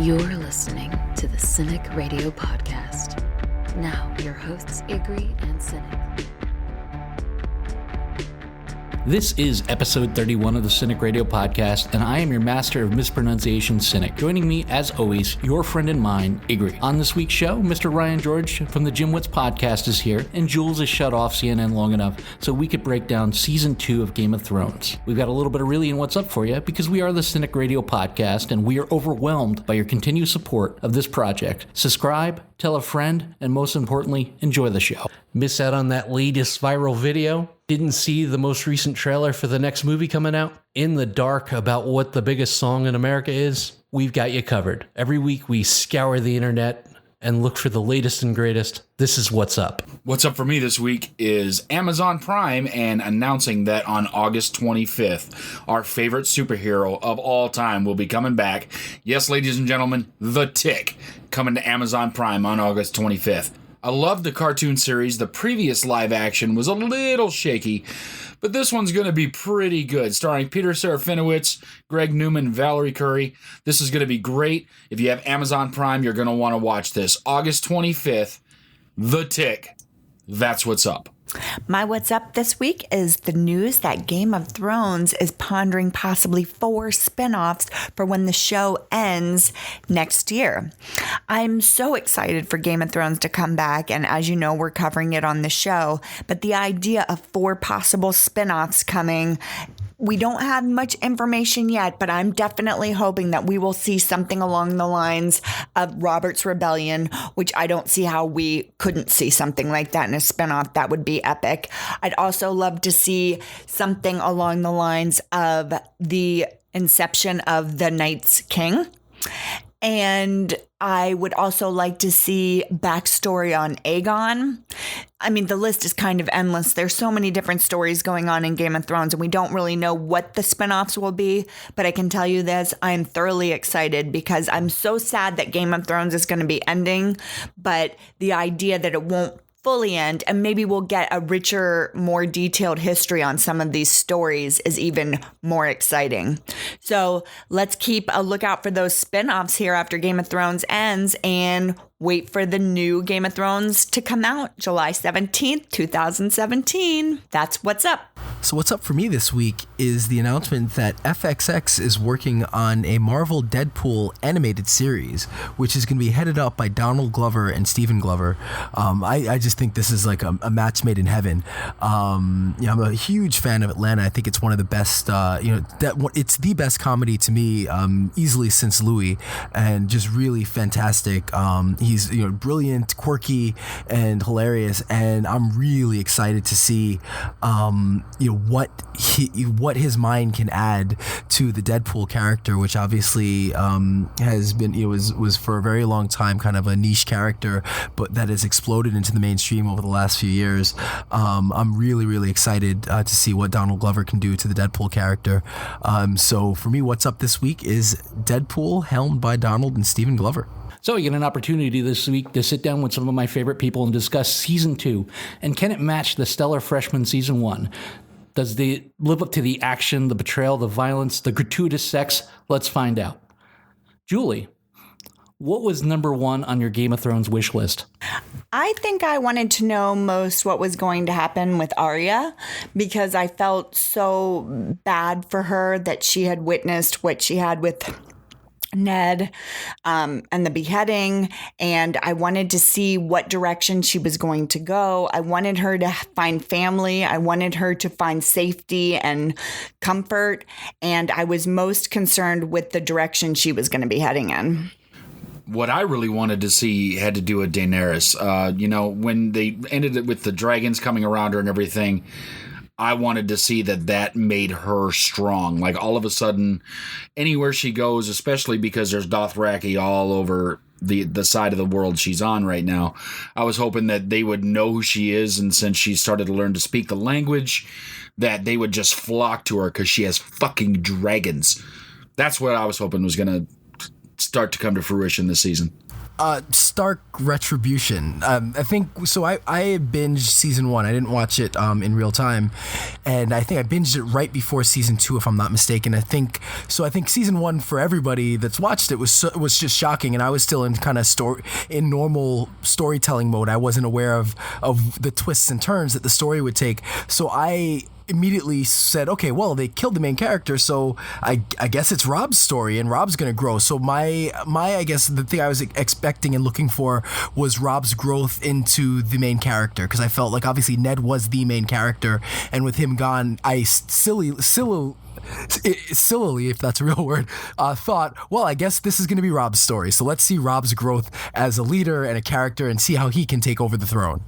You're listening to the Cynic Radio Podcast. Now, your hosts, Igri and Cynic. This is episode 31 of the Cynic Radio Podcast, and I am your master of mispronunciation, Cynic. Joining me, as always, your friend and mine, Igri. On this week's show, Mr. Ryan George from the Jim Wits Podcast is here, and Jules is shut off CNN long enough so we could break down Season 2 of Game of Thrones. We've got a little bit of really and what's up for you, because we are the Cynic Radio Podcast, and we are overwhelmed by your continued support of this project. Subscribe, tell a friend, and most importantly, enjoy the show. Miss out on that latest viral video? Didn't see the most recent trailer for the next movie coming out? In the dark about what the biggest song in America is? We've got you covered. Every week we scour the internet and look for the latest and greatest. This is What's Up. What's up for me this week is Amazon Prime and announcing that on August 25th, our favorite superhero of all time will be coming back. Yes, ladies and gentlemen, The Tick, coming to Amazon Prime on August 25th. I loved the cartoon series. The previous live action was a little shaky, but this one's going to be pretty good. Starring Peter Serafinowicz, Greg Newman, Valerie Curry. This is going to be great. If you have Amazon Prime, you're going to want to watch this. August 25th, The Tick. That's what's up. My what's up this week is the news that Game of Thrones is pondering possibly 4 spin-offs for when the show ends next year. I'm so excited for Game of Thrones to come back, and as you know, we're covering it on the show, but the idea of 4 possible spin-offs coming, we don't have much information yet, but I'm definitely hoping that we will see something along the lines of Robert's Rebellion, which I don't see how we couldn't see something like that in a spinoff. That would be epic. I'd also love to see something along the lines of the inception of the Night's King. And I would also like to see backstory on Aegon. I mean, the list is kind of endless. There's so many different stories going on in Game of Thrones, and we don't really know what the spinoffs will be. But I can tell you this, I am thoroughly excited because I'm so sad that Game of Thrones is going to be ending. But the idea that it won't fully end, and maybe we'll get a richer, more detailed history on some of these stories is even more exciting. So let's keep a lookout for those spin-offs here after Game of Thrones ends and wait for the new Game of Thrones to come out July 17th, 2017. That's what's up. So what's up for me this week is the announcement that FXX is working on a Marvel Deadpool animated series, which is going to be headed up by Donald Glover and Stephen Glover. I just think this is like a match made in heaven. I'm a huge fan of Atlanta. I think it's one of the best, it's the best comedy to me, easily since Louis, and just really fantastic. He's brilliant, quirky, and hilarious, and I'm really excited to see what his mind can add to the Deadpool character, which obviously has been was for a very long time kind of a niche character, but that has exploded into the mainstream over the last few years. I'm really excited to see what Donald Glover can do to the Deadpool character. So for me, what's up this week is Deadpool, helmed by Donald and Stephen Glover. So you get an opportunity this week to sit down with some of my favorite people and discuss Season 2. And can it match the stellar freshman Season 1? Does they live up to the action, the betrayal, the violence, the gratuitous sex? Let's find out. Julie, what was number 1 on your Game of Thrones wish list? I think I wanted to know most what was going to happen with Arya, because I felt so bad for her that she had witnessed what she had with Ned and the beheading, and I wanted to see what direction she was going to go. I wanted her to find family. I wanted her to find safety and comfort, and I was most concerned with the direction she was going to be heading in. What I really wanted to see had to do with Daenerys. When they ended it with the dragons coming around her and everything, I wanted to see that made her strong. Like, all of a sudden, anywhere she goes, especially because there's Dothraki all over the side of the world she's on right now, I was hoping that they would know who she is, and since she started to learn to speak the language, that they would just flock to her because she has fucking dragons. That's what I was hoping was going to start to come to fruition this season. Stark Retribution. I think so. I binged season 1. I didn't watch it in real time, and I think I binged it right before season 2, if I'm not mistaken. I think season 1 for everybody that's watched it was just shocking, and I was still in kind of normal storytelling mode. I wasn't aware of the twists and turns that the story would take. So I immediately said, okay, well, they killed the main character, so I guess it's Rob's story and Rob's gonna grow. So my I guess the thing I was expecting and looking for was Rob's growth into the main character, because I felt like obviously Ned was the main character, and with him gone, I sillily, if that's a real word, thought, well, I guess this is going to be Rob's story. So let's see Rob's growth as a leader and a character and see how he can take over the throne.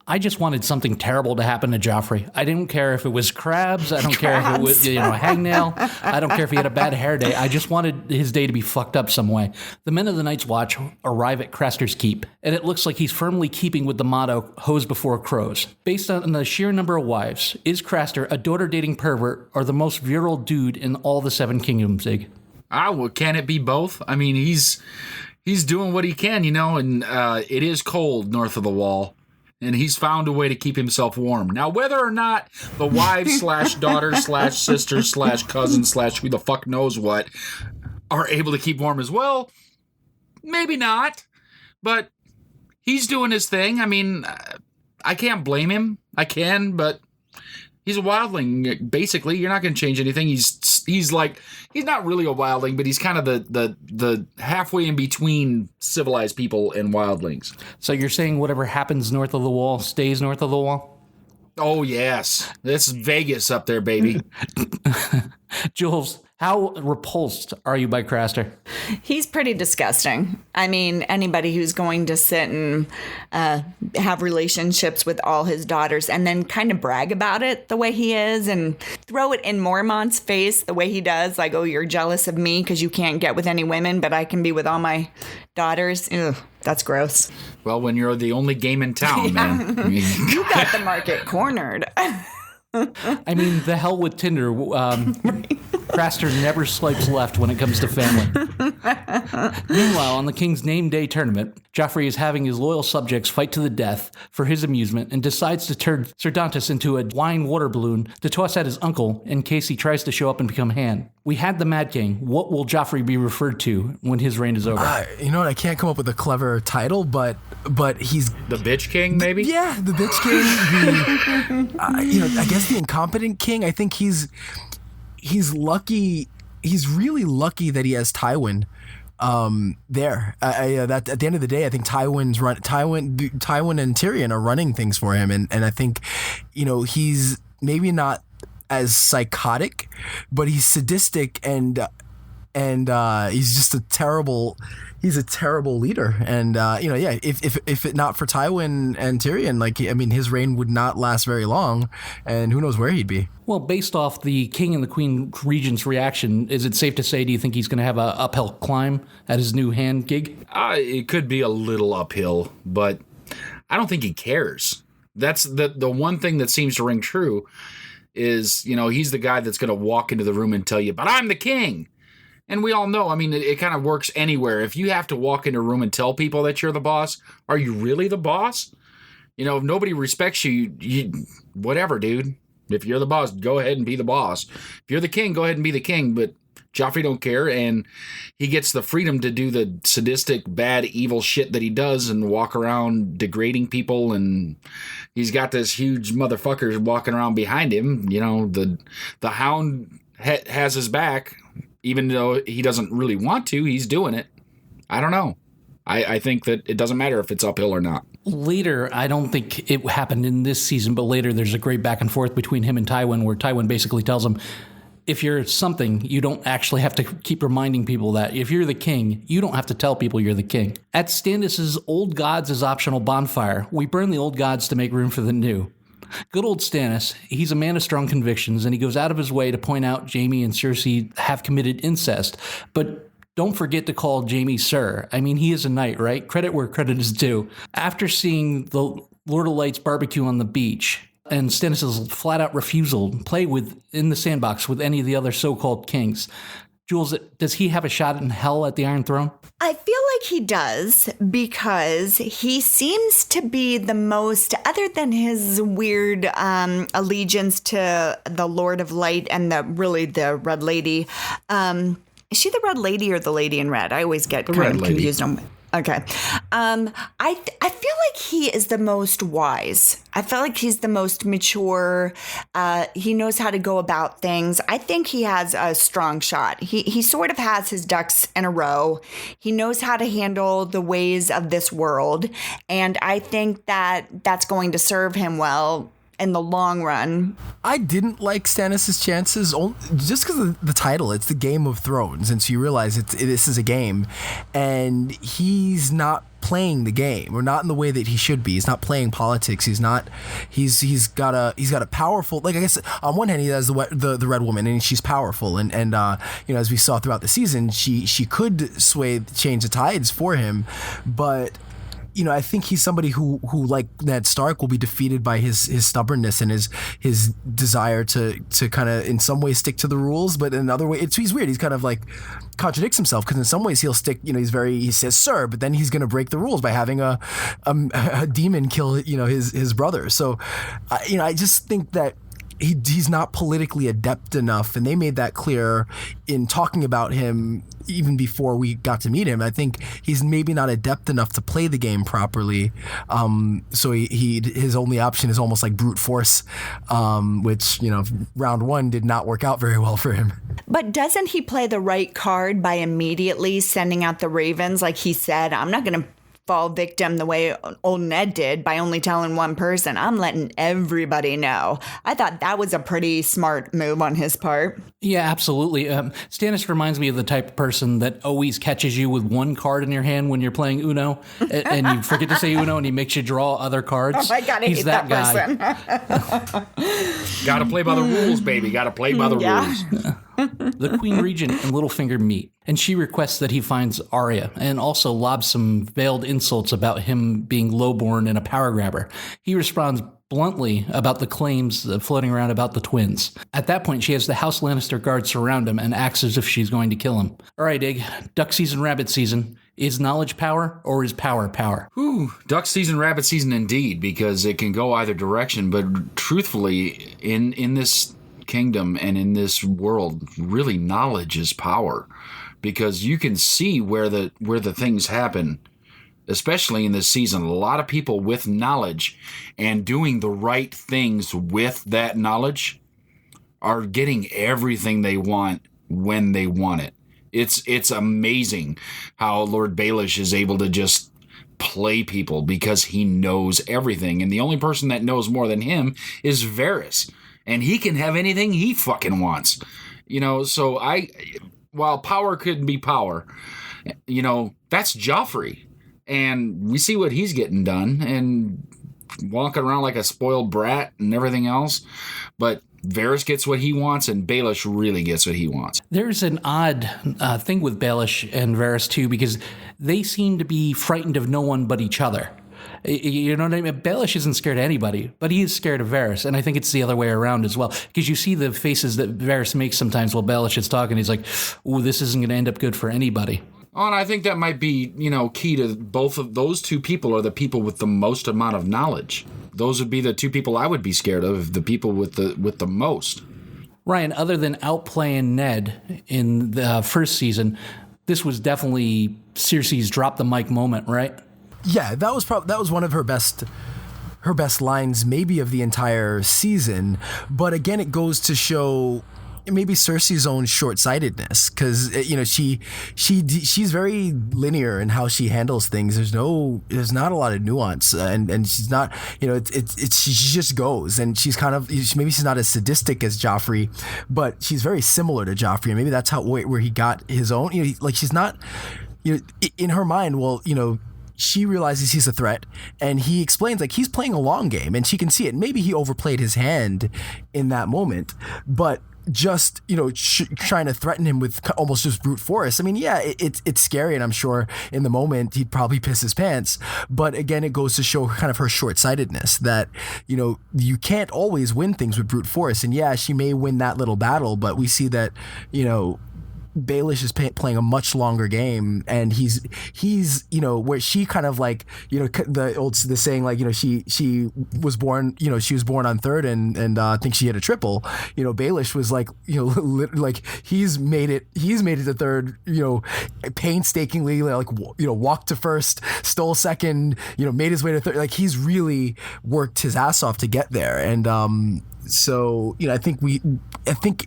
I just wanted something terrible to happen to Joffrey. I didn't care if it was crabs. I don't care if it was, hangnail. I don't care if he had a bad hair day. I just wanted his day to be fucked up some way. The men of the Night's Watch arrive at Craster's Keep, and it looks like he's firmly keeping with the motto, hose before crows. Based on the sheer number of wives, is Craster a daughter-dating pervert or the most virile dude in all the Seven Kingdoms, Zig? Well, can it be both? I mean, he's doing what he can, and it is cold north of the Wall. And he's found a way to keep himself warm. Now, whether or not the wives / daughter / sister / cousin / who the fuck knows what are able to keep warm as well, maybe not. But he's doing his thing. I mean, I can't blame him. I can, but he's a wildling. Basically, you're not going to change anything. He's not really a wildling, but he's kind of the halfway in between civilized people and wildlings. So you're saying whatever happens north of the Wall stays north of the Wall? Oh, yes. That's Vegas up there, baby. Jules, how repulsed are you by Craster? He's pretty disgusting. I mean, anybody who's going to sit and have relationships with all his daughters and then kind of brag about it the way he is and throw it in Mormont's face the way he does, like, oh, you're jealous of me because you can't get with any women, but I can be with all my daughters. Ugh, that's gross. Well, when you're the only game in town, man. I mean, you got the market cornered. I mean, the hell with Tinder. Craster never swipes left when it comes to family. Meanwhile, on the King's Name Day tournament, Joffrey is having his loyal subjects fight to the death for his amusement and decides to turn Ser Dantos into a wine water balloon to toss at his uncle in case he tries to show up and become Han. We had the Mad King. What will Joffrey be referred to when his reign is over? You know what? I can't come up with a clever title, but he's the Bitch King, maybe? Yeah, the Bitch King. I guess the Incompetent King. I think he's lucky. He's really lucky that he has Tywin there. That at the end of the day, I think Tywin and Tyrion are running things for him, and I think he's maybe not as psychotic, but he's sadistic and he's just a terrible leader. And if it not for Tywin and Tyrion, his reign would not last very long, and who knows where he'd be. Well, based off the King and the Queen Regent's reaction, is it safe to say, do you think he's going to have an uphill climb at his new hand gig? It could be a little uphill, but I don't think he cares. That's the one thing that seems to ring true is, he's the guy that's going to walk into the room and tell you, but I'm the king. And we all know, it kind of works anywhere. If you have to walk into a room and tell people that you're the boss, are you really the boss? If nobody respects you, whatever, dude. If you're the boss, go ahead and be the boss. If you're the king, go ahead and be the king. But Joffrey don't care, and he gets the freedom to do the sadistic, bad, evil shit that he does and walk around degrading people, and he's got this huge motherfucker walking around behind him. The Hound has his back. Even though he doesn't really want to, he's doing it. I don't know. I think that it doesn't matter if it's uphill or not. Later, I don't think it happened in this season, but later there's a great back and forth between him and Tywin where Tywin basically tells him, if you're something, you don't actually have to keep reminding people that. If you're the king, you don't have to tell people you're the king. At Stannis' Old Gods is Optional bonfire, we burn the old gods to make room for the new. Good old Stannis, he's a man of strong convictions, and he goes out of his way to point out Jaime and Cersei have committed incest. But don't forget to call Jaime Sir. He is a knight, right? Credit where credit is due. After seeing the Lord of Light's barbecue on the beach, and Stannis' flat-out refusal to play in the sandbox with any of the other so-called kings, Jules, does he have a shot in hell at the Iron Throne? I feel like he does because he seems to be the most, other than his weird allegiance to the Lord of Light and the Red Lady. Is she the Red Lady or the Lady in Red? I always get kind of confused on. Okay. I feel like he is the most wise. I feel like he's the most mature. He knows how to go about things. I think he has a strong shot. He sort of has his ducks in a row. He knows how to handle the ways of this world. And I think that that's going to serve him well in the long run. I didn't like Stannis' chances just because of the title. It's the Game of Thrones, and so you realize this is a game, and he's not playing the game, or not in the way that he should be. He's not playing politics. He's got a powerful, like, I guess on one hand he has the Red Woman, and she's powerful, and as we saw throughout the season, she could change the tides for him, but I think he's somebody who like Ned Stark will be defeated by his stubbornness and his desire to kind of in some ways stick to the rules, but in another way he's weird. He's kind of like contradicts himself, because in some ways he'll stick, he says sir, but then he's going to break the rules by having a demon kill his brother. So I just think that he's not politically adept enough, and they made that clear in talking about him even before we got to meet him. I think he's maybe not adept enough to play the game properly. So his only option is almost like brute force, which, round one did not work out very well for him. But doesn't he play the right card by immediately sending out the ravens? Like he said, I'm not going to fall victim the way old Ned did by only telling one person. I'm letting everybody know. I thought that was a pretty smart move on his part. Yeah, absolutely. Stannis reminds me of the type of person that always catches you with one card in your hand when you're playing Uno, and you forget to say Uno, and he makes you draw other cards. Oh my God, I hate that guy. Gotta play by the rules, baby. Gotta play by the rules. The Queen Regent and Littlefinger meet, and she requests that he finds Arya, and also lobs some veiled insults about him being lowborn and a power grabber. He responds bluntly about the claims floating around about the twins. At that point, she has the House Lannister guards surround him and acts as if she's going to kill him. All right, Ig, duck season, rabbit season. Is knowledge power, or is power power? Duck season, rabbit season indeed, because it can go either direction. But truthfully, in this kingdom and in this world, really knowledge is power, because you can see where the things happen. Especially in this season, a lot of people with knowledge and doing the right things with that knowledge are getting everything they want when they want it. It's amazing how Lord Baelish is able to just play people because he knows everything. And the only person that knows more than him is Varys. And he can have anything he fucking wants. So while power could be power, that's Joffrey. And we see what he's getting done and walking around like a spoiled brat and everything else. But Varys gets what he wants, and Baelish really gets what he wants. There's an odd thing with Baelish and Varys, too, because they seem to be frightened of no one but each other. You know what I mean? Baelish isn't scared of anybody, but he is scared of Varys. And I think it's the other way around as well. Because you see the faces that Varys makes sometimes while Baelish is talking. He's like, ooh, this isn't going to end up good for anybody. Oh, and I think that might be, key to both of those two people are the people with the most amount of knowledge. Those would be the two people I would be scared of, the people with the most. Ryan, other than outplaying Ned in the first season, this was definitely Cersei's drop the mic moment, right? Yeah, that was one of her best lines maybe of the entire season. But again, it goes to show maybe Cersei's own short-sightedness, because she's very linear in how she handles things. There's not a lot of nuance, and she's not, she just goes, and she's kind of, maybe she's not as sadistic as Joffrey, but she's very similar to Joffrey, and maybe that's where he got his own. She's not, in her mind, she realizes he's a threat, and he explains he's playing a long game, and she can see it. Maybe he overplayed his hand in that moment, but just trying to threaten him with almost just brute force. I mean, yeah, it's scary, and I'm sure in the moment he'd probably piss his pants. But again, it goes to show kind of her short-sightedness, that you can't always win things with brute force. And yeah, she may win that little battle, but we see that Baelish is playing a much longer game, and he's where she kind of like the saying like she was born on third and I think she hit a triple. Baelish was like like he's made it to third painstakingly, like walked to first, stole second, made his way to third. Like he's really worked his ass off to get there, and so I think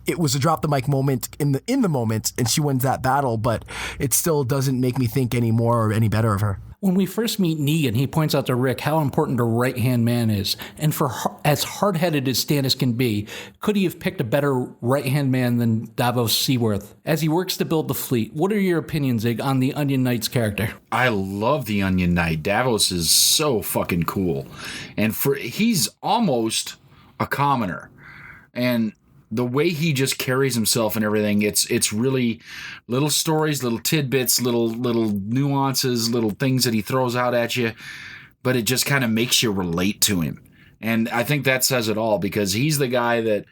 it was a drop the mic moment in the moment, and she wins that battle, but it still doesn't make me think any more or any better of her. When we first meet Negan, he points out to Rick how important a right-hand man is. And for as hard-headed as Stannis can be, could he have picked a better right-hand man than Davos Seaworth? As he works to build the fleet, what are your opinions, Zig, on the Onion Knight's character? I love the Onion Knight. Davos is so fucking cool. And he's almost a commoner. And the way he just carries himself and everything, it's really little stories, little tidbits, little nuances, little things that he throws out at you, but it just kind of makes you relate to him. And I think that says it all, because he's the guy that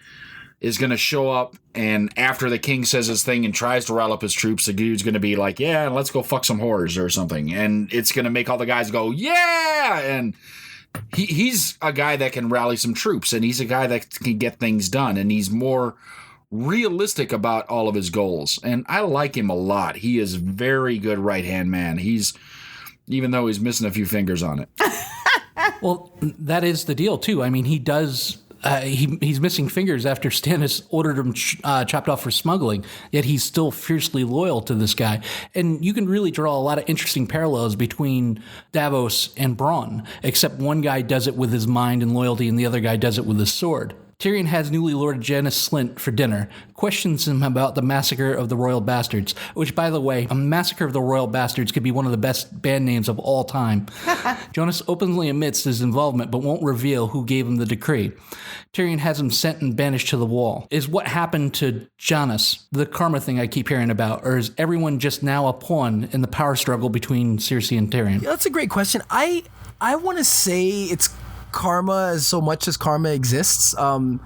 is going to show up, and after the king says his thing and tries to rile up his troops, the dude's going to be like, yeah, let's go fuck some whores or something. And it's going to make all the guys go, yeah! And he's a guy that can rally some troops, and he's a guy that can get things done, and he's more realistic about all of his goals. And I like him a lot. He is very good right-hand man. Even though he's missing a few fingers on it. Well, that is the deal, too. I mean, he does... he's missing fingers after Stannis ordered him chopped off for smuggling, yet he's still fiercely loyal to this guy. And you can really draw a lot of interesting parallels between Davos and Bronn, except one guy does it with his mind and loyalty and the other guy does it with his sword. Tyrion has newly Lord Janos Slynt for dinner, questions him about the Massacre of the Royal Bastards, which, by the way, a Massacre of the Royal Bastards could be one of the best band names of all time. Jonas openly admits his involvement, but won't reveal who gave him the decree. Tyrion has him sent and banished to the Wall. Is what happened to Janos the karma thing I keep hearing about, or is everyone just now a pawn in the power struggle between Cersei and Tyrion? Yeah, that's a great question. I want to say it's karma as so much as karma exists. I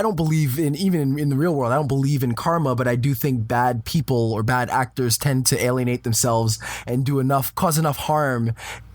don't believe even in the real world, I don't believe in karma, but I do think bad people or bad actors tend to alienate themselves and cause enough harm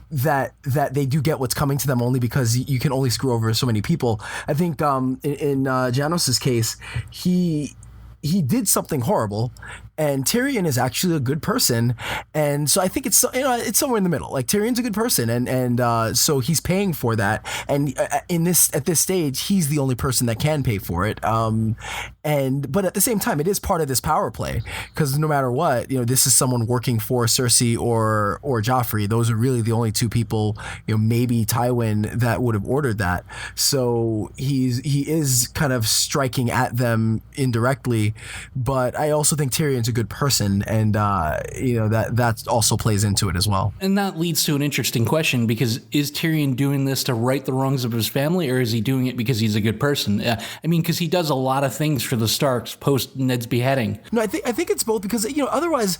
that they do get what's coming to them, only because you can only screw over so many people. I think in Janos's case, he did something horrible, and Tyrion is actually a good person, and so I think it's somewhere in the middle. Like, Tyrion's a good person, and so he's paying for that, and at this stage, he's the only person that can pay for it. But at the same time, it is part of this power play, because no matter what, this is someone working for Cersei or Joffrey. Those are really the only two people, maybe Tywin, that would have ordered that. So he is kind of striking at them indirectly, but I also think Tyrion's a good person, and that also plays into it as well. And that leads to an interesting question, because is Tyrion doing this to right the wrongs of his family, or is he doing it because he's a good person? Because he does a lot of things for the Starks post Ned's beheading. No, I think it's both, because otherwise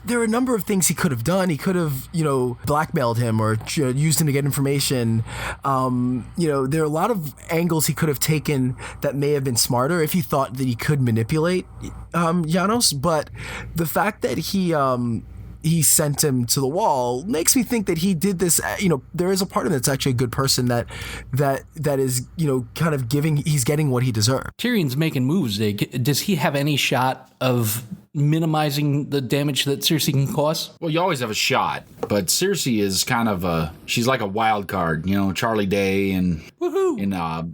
there are a number of things he could have done. He could have, blackmailed him or used him to get information. There are a lot of angles he could have taken that may have been smarter if he thought that he could manipulate Janos. But the fact that he sent him to the Wall makes me think that he did this. There is a part of it that's actually a good person that is, kind of he's getting what he deserved. Tyrion's making moves. Does he have any shot of minimizing the damage that Cersei can cause? Well, you always have a shot, but Cersei is kind of she's like a wild card, Charlie Day and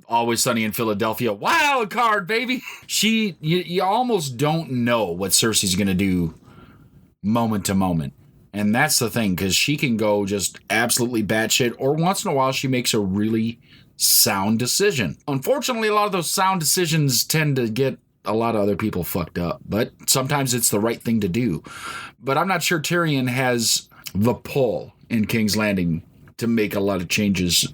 Always Sunny in Philadelphia. Wild card, baby. You almost don't know what Cersei's going to do moment to moment. And that's the thing, because she can go just absolutely batshit, or once in a while she makes a really sound decision. Unfortunately, a lot of those sound decisions tend to get a lot of other people fucked up, but sometimes it's the right thing to do. But I'm not sure Tyrion has the pull in King's Landing to make a lot of changes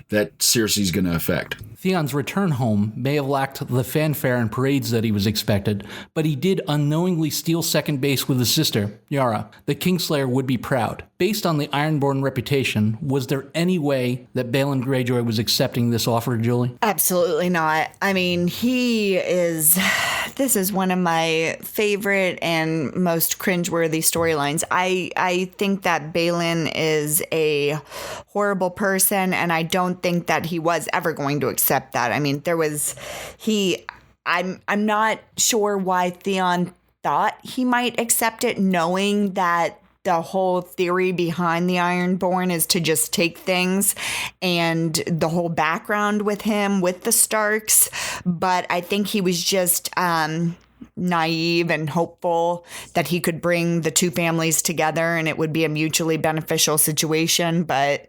that Cersei's going to affect. Theon's return home may have lacked the fanfare and parades that he was expected, but he did unknowingly steal second base with his sister, Yara. The Kingslayer would be proud. Based on the Ironborn reputation, was there any way that Balon Greyjoy was accepting this offer, Julie? Absolutely not. I mean, this This is one of my favorite and most cringeworthy storylines. I think that Balin is a horrible person, and I don't think that he was ever going to accept that. I mean, I'm not sure why Theon thought he might accept it, knowing that the whole theory behind the Ironborn is to just take things, and the whole background with him, with the Starks. But I think he was just naive and hopeful that he could bring the two families together and it would be a mutually beneficial situation. But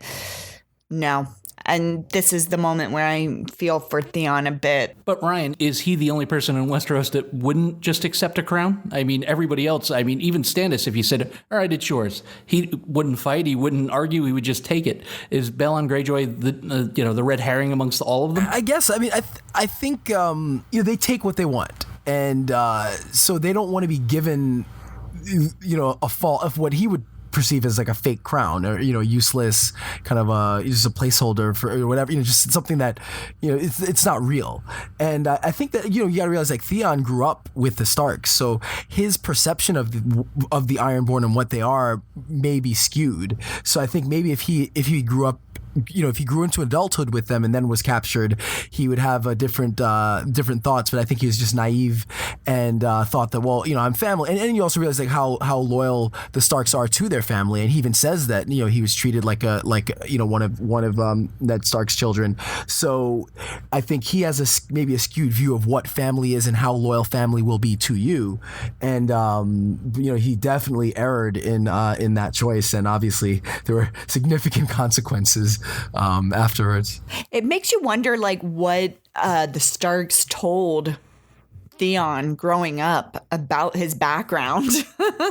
no. And this is the moment where I feel for Theon a bit. But Ryan, is he the only person in Westeros that wouldn't just accept a crown? I mean, everybody else, I mean, even Stannis, if you said, all right, it's yours, he wouldn't fight, he wouldn't argue, he would just take it. Is Balon Greyjoy the red herring amongst all of them? I guess, I mean, I think, they take what they want. And so they don't want to be given, a fault of what he would perceive as like a fake crown, or useless kind of just a placeholder for or whatever, just something that it's not real. And I think that you got to realize, like, Theon grew up with the Starks, so his perception of the Ironborn and what they are may be skewed. So I think maybe if he grew up, if he grew into adulthood with them and then was captured, he would have a different thoughts. But I think he was just naive and thought that, well, I'm family. And you also realize like how loyal the Starks are to their family. And he even says that he was treated like one of Ned Stark's children. So I think he has maybe a skewed view of what family is and how loyal family will be to you. And he definitely erred in that choice. And obviously there were significant consequences afterwards. It makes you wonder, like, what the Starks told Theon growing up about his background,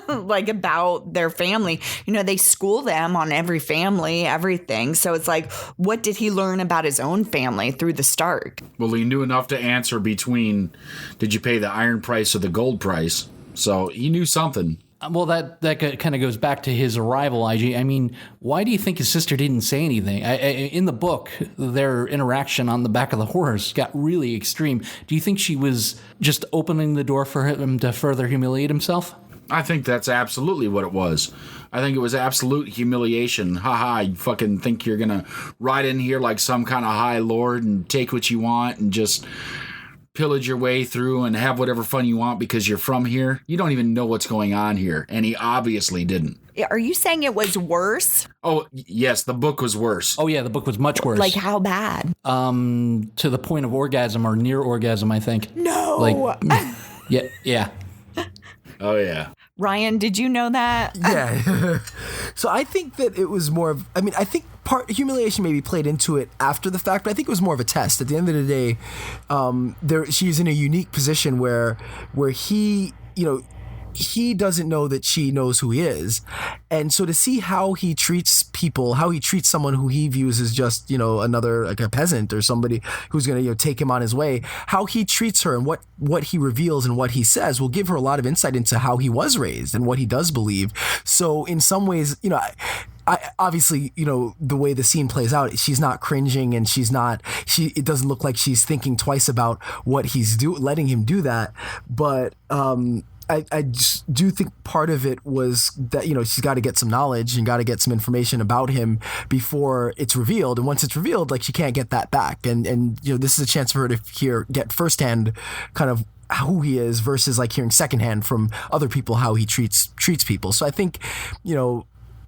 like about their family. They school them on every family, everything. So it's like, what did he learn about his own family through the Stark? Well, he knew enough to answer between, did you pay the iron price or the gold price? So he knew something. Well, that kind of goes back to his arrival, IG. I mean, why do you think his sister didn't say anything? In the book, their interaction on the back of the horse got really extreme. Do you think she was just opening the door for him to further humiliate himself? I think that's absolutely what it was. I think it was absolute humiliation. Haha, you fucking think you're going to ride in here like some kind of high lord and take what you want and just pillage your way through and have whatever fun you want because you're from here. You don't even know what's going on here. And he obviously didn't. Are you saying it was worse? Oh, yes, the book was worse. Oh, yeah, the book was much worse. Like, how bad? To the point of orgasm or near orgasm, I think. No. Like, yeah. Oh, yeah. Ryan, did you know that? Yeah. So I think that it was more of, I think part humiliation maybe played into it after the fact, but I think it was more of a test. At the end of the day, she's in a unique position where he, he doesn't know that she knows who he is. And so to see how he treats people, how he treats someone who he views as just, another, like a peasant or somebody who's going to, take him on his way, how he treats her and what he reveals and what he says will give her a lot of insight into how he was raised and what he does believe. So in some ways, I obviously, the way the scene plays out, she's not cringing and it doesn't look like she's thinking twice about what he's letting him do that. But, I just do think part of it was that, she's got to get some knowledge and got to get some information about him before it's revealed. And once it's revealed, like, she can't get that back. And this is a chance for her to get firsthand kind of who he is versus like hearing secondhand from other people how he treats people. So I think,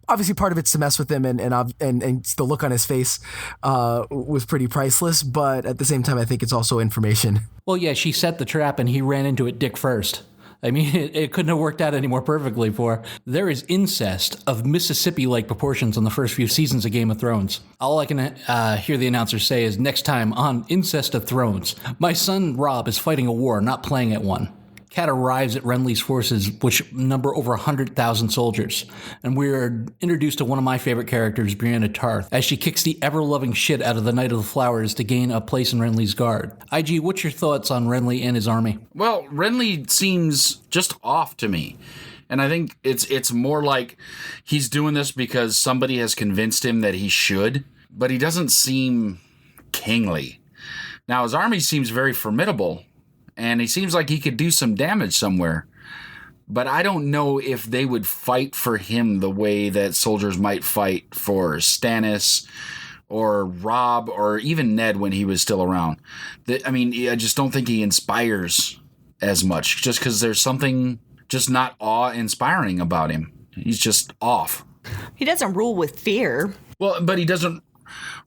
obviously part of it's to mess with him and the look on his face was pretty priceless. But at the same time, I think it's also information. Well, yeah, she set the trap and he ran into it dick first. I mean, it couldn't have worked out any more perfectly for her. There is incest of Mississippi-like proportions on the first few seasons of Game of Thrones. All I can hear the announcers say is, next time on Incest of Thrones, my son Rob is fighting a war, not playing at one. Cat arrives at Renly's forces, which number over 100,000 soldiers. And we're introduced to one of my favorite characters, Brienne of Tarth, as she kicks the ever-loving shit out of the Knight of the Flowers to gain a place in Renly's guard. IG, what's your thoughts on Renly and his army? Well, Renly seems just off to me. And I think it's more like he's doing this because somebody has convinced him that he should, but he doesn't seem kingly. Now, his army seems very formidable. and he seems like he could do some damage somewhere. But I don't know if they would fight for him the way that soldiers might fight for Stannis or Robb or even Ned when he was still around. I just don't think he inspires as much, just because there's something just not awe-inspiring about him. He's just off. He doesn't rule with fear. Well, but he doesn't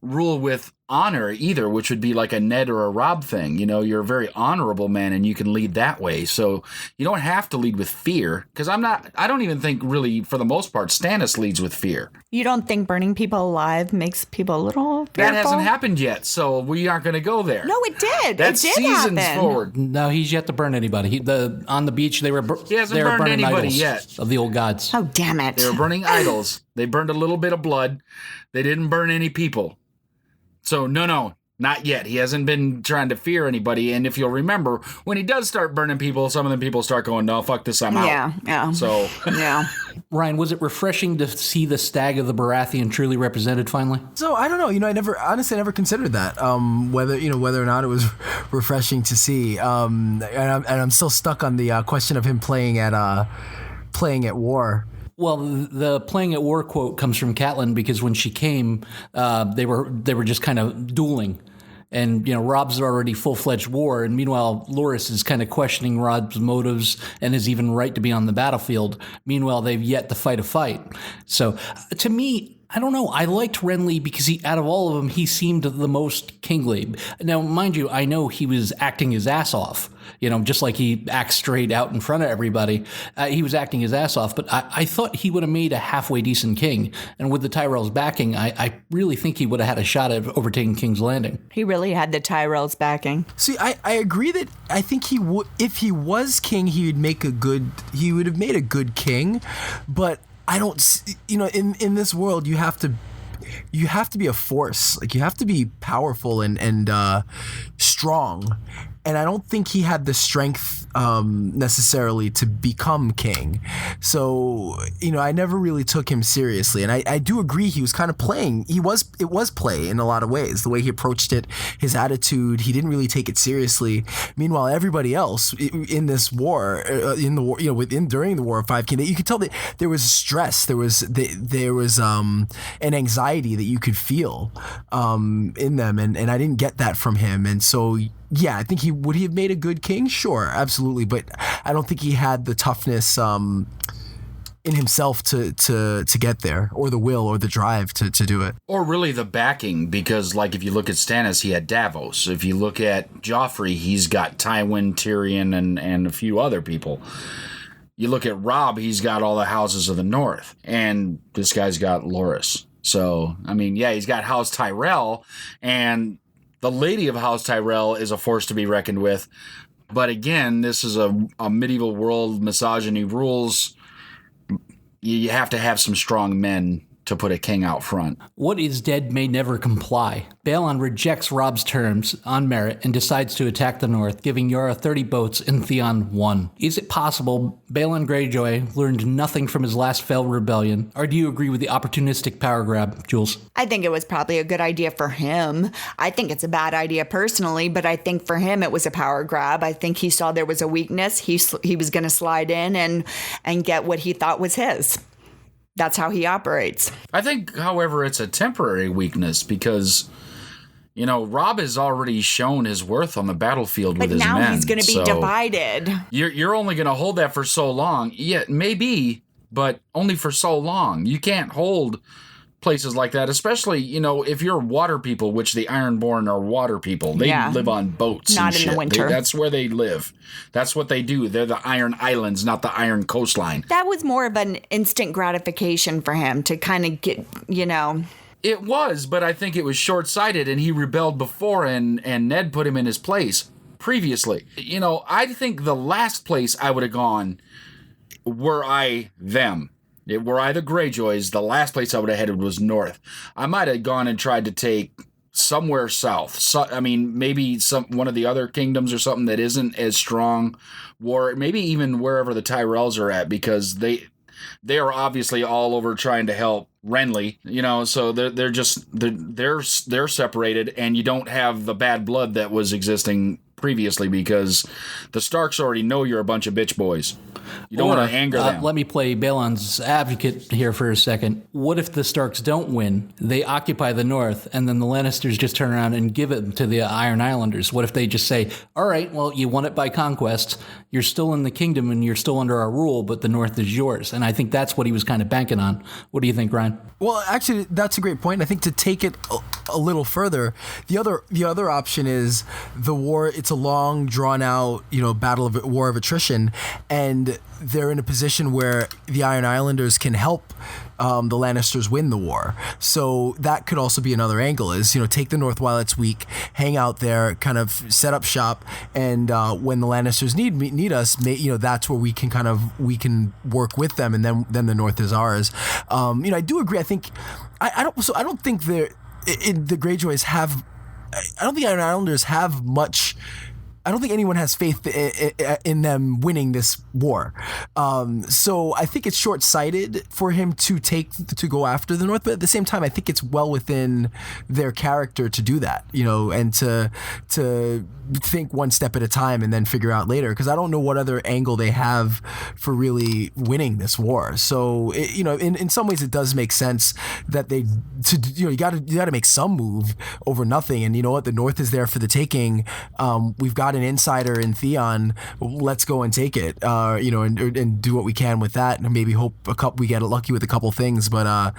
rule with honor either, which would be like a Ned or a Robb thing. You're a very honorable man and you can lead that way. So you don't have to lead with fear, because I don't even think really, for the most part, Stannis leads with fear. You don't think burning people alive makes people a little fearful? That hasn't happened yet, so we aren't going to go there. No, it did. That's it did seasons happen. forward. No, he's yet to burn anybody. On the beach, they were He hasn't they were burned burning anybody idols yet. of the old gods. Oh, damn it. They were burning idols. They burned a little bit of blood. They didn't burn any people. So no, not yet. He hasn't been trying to fear anybody. And if you'll remember, when he does start burning people, some of the people start going, no, fuck this, I'm out. Yeah. So Yeah. Ryan, was it refreshing to see the stag of the Baratheon truly represented finally? So I don't know. I never considered that. Whether or not it was refreshing to see. And I'm still stuck on the question of him playing at war. Well, the playing at war quote comes from Catelyn, because when she came, they were just kind of dueling. And, Robb's already full-fledged war. And meanwhile, Loras is kind of questioning Robb's motives and his even right to be on the battlefield. Meanwhile, they've yet to fight a fight. So to me, I don't know. I liked Renly because out of all of them, he seemed the most kingly. Now, mind you, I know he was acting his ass off. Just like he acts straight out in front of everybody. He was acting his ass off, but I thought he would have made a halfway decent king. And with the Tyrells backing, I really think he would have had a shot at overtaking King's Landing. He really had the Tyrells backing. See, I agree that I think he would, if he was king, he would have made a good king. But I don't, in this world, you have to be a force. Like, you have to be powerful and strong. And I don't think he had the strength necessarily to become king. So, I never really took him seriously. And I do agree he was kind of playing. It was play in a lot of ways. The way he approached it, his attitude, he didn't really take it seriously. Meanwhile, everybody else in this war, during the War of Five Kings, you could tell that there was stress. There was an anxiety that you could feel in them. And I didn't get that from him. And so, yeah, I think would he have made a good king? Sure, absolutely, but I don't think he had the toughness in himself to get there, or the will or the drive to do it. Or really the backing, because like if you look at Stannis, he had Davos. If you look at Joffrey, he's got Tywin, Tyrion, and a few other people. You look at Robb, he's got all the houses of the North, and this guy's got Loras. So, he's got House Tyrell, and the Lady of House Tyrell is a force to be reckoned with. But again, this is a medieval world, misogyny rules. You have to have some strong men to put a king out front. What is dead may never comply. Balon rejects Robb's terms on merit and decides to attack the north, giving Yara 30 boats and Theon 1. Is it possible Balon Greyjoy learned nothing from his last failed rebellion, or do you agree with the opportunistic power grab, Jules? I think it was probably a good idea for him. I think it's a bad idea personally, but I think for him it was a power grab. I think he saw there was a weakness. He was going to slide in and get what he thought was his. That's how he operates. I think, however, it's a temporary weakness because, Robb has already shown his worth on the battlefield with his men. But now he's going to be divided. You're only going to hold that for so long. Yeah, maybe, but only for so long. You can't hold places like that, especially, if you're water people, which the Ironborn are water people. They live on boats. Not in the winter. That's where they live. That's what they do. They're the Iron Islands, not the Iron Coastline. That was more of an instant gratification for him to kind of get, It was, but I think it was short-sighted, and he rebelled before, and Ned put him in his place previously. I think the last place I would have gone, were I them, were I the Greyjoys, the last place I would have headed was north. I might have gone and tried to take somewhere south. So, maybe one of the other kingdoms or something that isn't as strong. Maybe even wherever the Tyrells are at, because they are obviously all over trying to help Renly. So they're separated, and you don't have the bad blood that was existing previously, because the Starks already know you're a bunch of bitch boys. You don't want to anger them. Let me play Balon's advocate here for a second. What if the Starks don't win? They occupy the North, and then the Lannisters just turn around and give it to the Iron Islanders. What if they just say, all right, well, you won it by conquest. You're still in the kingdom, and you're still under our rule, but the North is yours. And I think that's what he was kind of banking on. What do you think, Ryan? Well, actually, that's a great point. I think to take it a little further, the other option is the war. It's a long, drawn out, war of attrition, and they're in a position where the Iron Islanders can help the Lannisters win the war. So that could also be another angle: is take the North while it's weak, hang out there, kind of set up shop, and when the Lannisters need us, that's where we can work with them, and then the North is ours. I do agree. I don't think the Greyjoys have. I don't think Iron Islanders have much. I don't think anyone has faith in them winning this war. So I think it's short-sighted for him to go after the North, but at the same time, I think it's well within their character to do that, and to think one step at a time and then figure out later, because I don't know what other angle they have for really winning this war. So in some ways it does make sense that you got to make some move over nothing. And you know what, the North is there for the taking. We've got an insider in Theon. Let's go and take it. And do what we can with that, and maybe hope we get lucky with a couple things. But I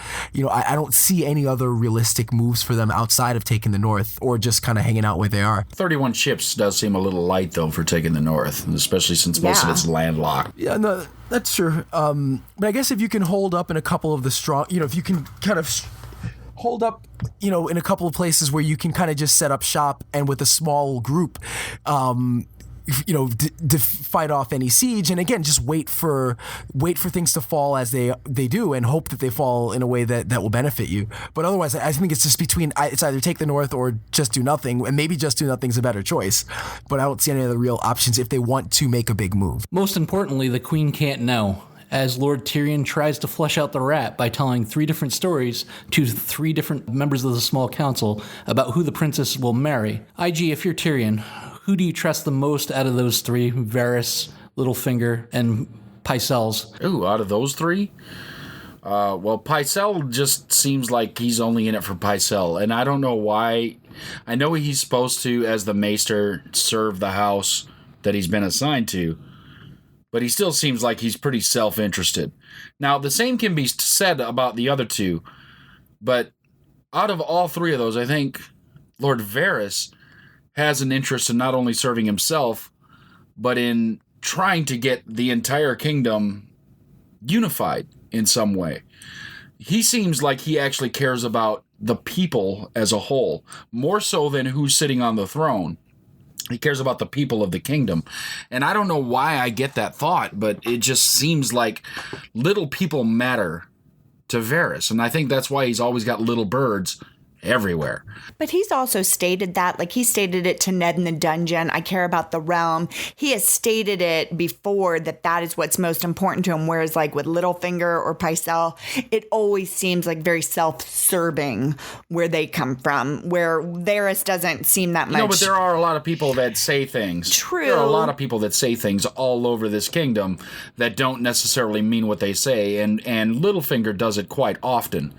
don't see any other realistic moves for them outside of taking the North or just kind of hanging out where they are. 31 ships does seem a little light, though, for taking the North, especially since most of it's landlocked. Yeah, no, that's true. But I guess if you can hold up in a couple of the strong, if you can kind of hold up, in a couple of places where you can kind of just set up shop and with a small group, to fight off any siege, and again, just wait for things to fall as they do, and hope that they fall in a way that will benefit you. But otherwise, I think it's just it's either take the North or just do nothing, and maybe just do nothing's a better choice. But I don't see any other real options if they want to make a big move. Most importantly, the Queen can't know, as Lord Tyrion tries to flesh out the rat by telling 3 different stories to 3 different members of the small council about who the princess will marry. IG, if you're Tyrion, who do you trust the most out of those 3? Varys, Littlefinger, and Pycelles. Ooh, out of those 3? Well, Pycelle just seems like he's only in it for Pycelle, and I don't know why. I know he's supposed to, as the Maester, serve the house that he's been assigned to, but he still seems like he's pretty self-interested. Now, the same can be said about the other 2, but out of all 3 of those, I think Lord Varys has an interest in not only serving himself, but in trying to get the entire kingdom unified in some way. He seems like he actually cares about the people as a whole, more so than who's sitting on the throne. He cares about the people of the kingdom. And I don't know why I get that thought, but it just seems like little people matter to Varys. And I think that's why he's always got little birds everywhere. But he's also stated that, like he stated it to Ned in the dungeon, I care about the realm. He has stated it before that is what's most important to him, whereas like with Littlefinger or Pycelle, it always seems like very self-serving where they come from, where Varys doesn't seem that much. No, but there are a lot of people that say things. True. There are a lot of people that say things all over this kingdom that don't necessarily mean what they say, and Littlefinger does it quite often.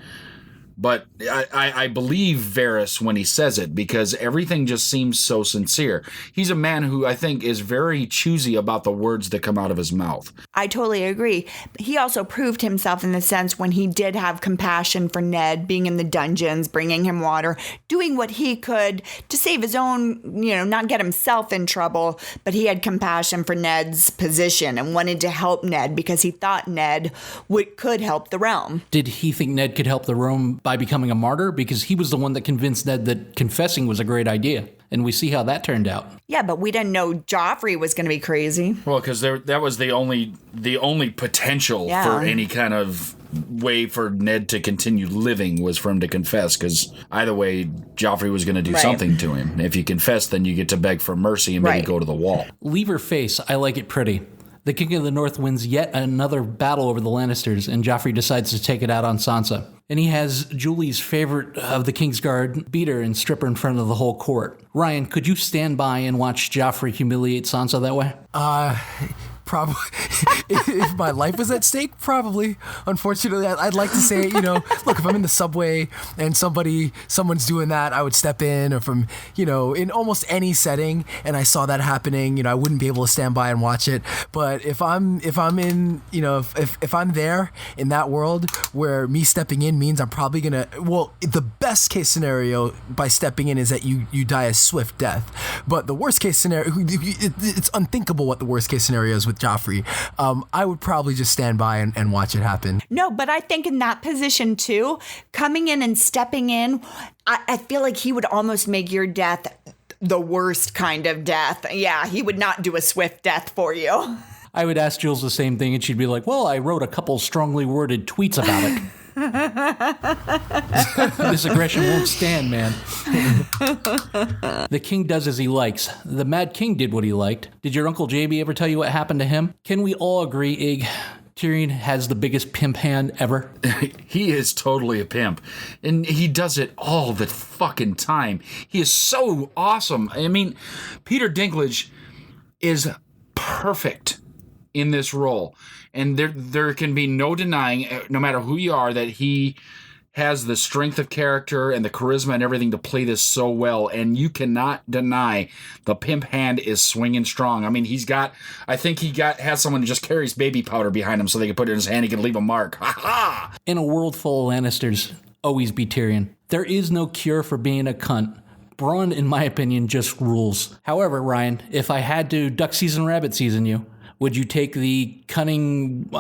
But I believe Varys when he says it, because everything just seems so sincere. He's a man who I think is very choosy about the words that come out of his mouth. I totally agree. He also proved himself in the sense when he did have compassion for Ned, being in the dungeons, bringing him water, doing what he could to save his own, not get himself in trouble. But he had compassion for Ned's position and wanted to help Ned because he thought Ned could help the realm. Did he think Ned could help the realm by becoming a martyr? Because he was the one that convinced Ned that confessing was a great idea. And we see how that turned out. Yeah, but we didn't know Joffrey was going to be crazy. Well, because that was the only potential for any kind of way for Ned to continue living was for him to confess, because either way, Joffrey was going to do something to him. If you confess, then you get to beg for mercy and maybe go to the wall. Leave her face. I like it pretty. The King of the North wins yet another battle over the Lannisters, and Joffrey decides to take it out on Sansa. And he has Julie's favorite of the Kingsguard beat her and strip her in front of the whole court. Ryan, could you stand by and watch Joffrey humiliate Sansa that way? Probably. If my life was at stake, probably. Unfortunately, I'd like to say, look, if I'm in the subway and someone's doing that, I would step in, or from, in almost any setting, and I saw that happening, I wouldn't be able to stand by and watch it. But if I'm in, if I'm there in that world where me stepping in means I'm probably gonna, the best case scenario by stepping in is that you die a swift death. But the worst case scenario, it's unthinkable what the worst case scenario is with Joffrey. I would probably just stand by and watch it happen. No, but I think in that position too, coming in and stepping in, I feel like he would almost make your death the worst kind of death. Yeah, he would not do a swift death for you. I would ask Jules the same thing, and she'd be like, well, I wrote a couple strongly worded tweets about it. This aggression won't stand, man. The king does as he likes. The Mad King did what he liked. Did your Uncle JB ever tell you what happened to him? Can we all agree, Ig, Tyrion has the biggest pimp hand ever? He is totally a pimp. And he does it all the fucking time. He is so awesome. I mean, Peter Dinklage is perfect in this role. And there can be no denying, no matter who you are, that he has the strength of character and the charisma and everything to play this so well. And you cannot deny the pimp hand is swinging strong. I mean, I think he has someone who just carries baby powder behind him so they can put it in his hand. He can leave a mark. Ha ha! In a world full of Lannisters, always be Tyrion. There is no cure for being a cunt. Bronn, in my opinion, just rules. However, Ryan, if I had to duck season, rabbit season you, would you take the cunning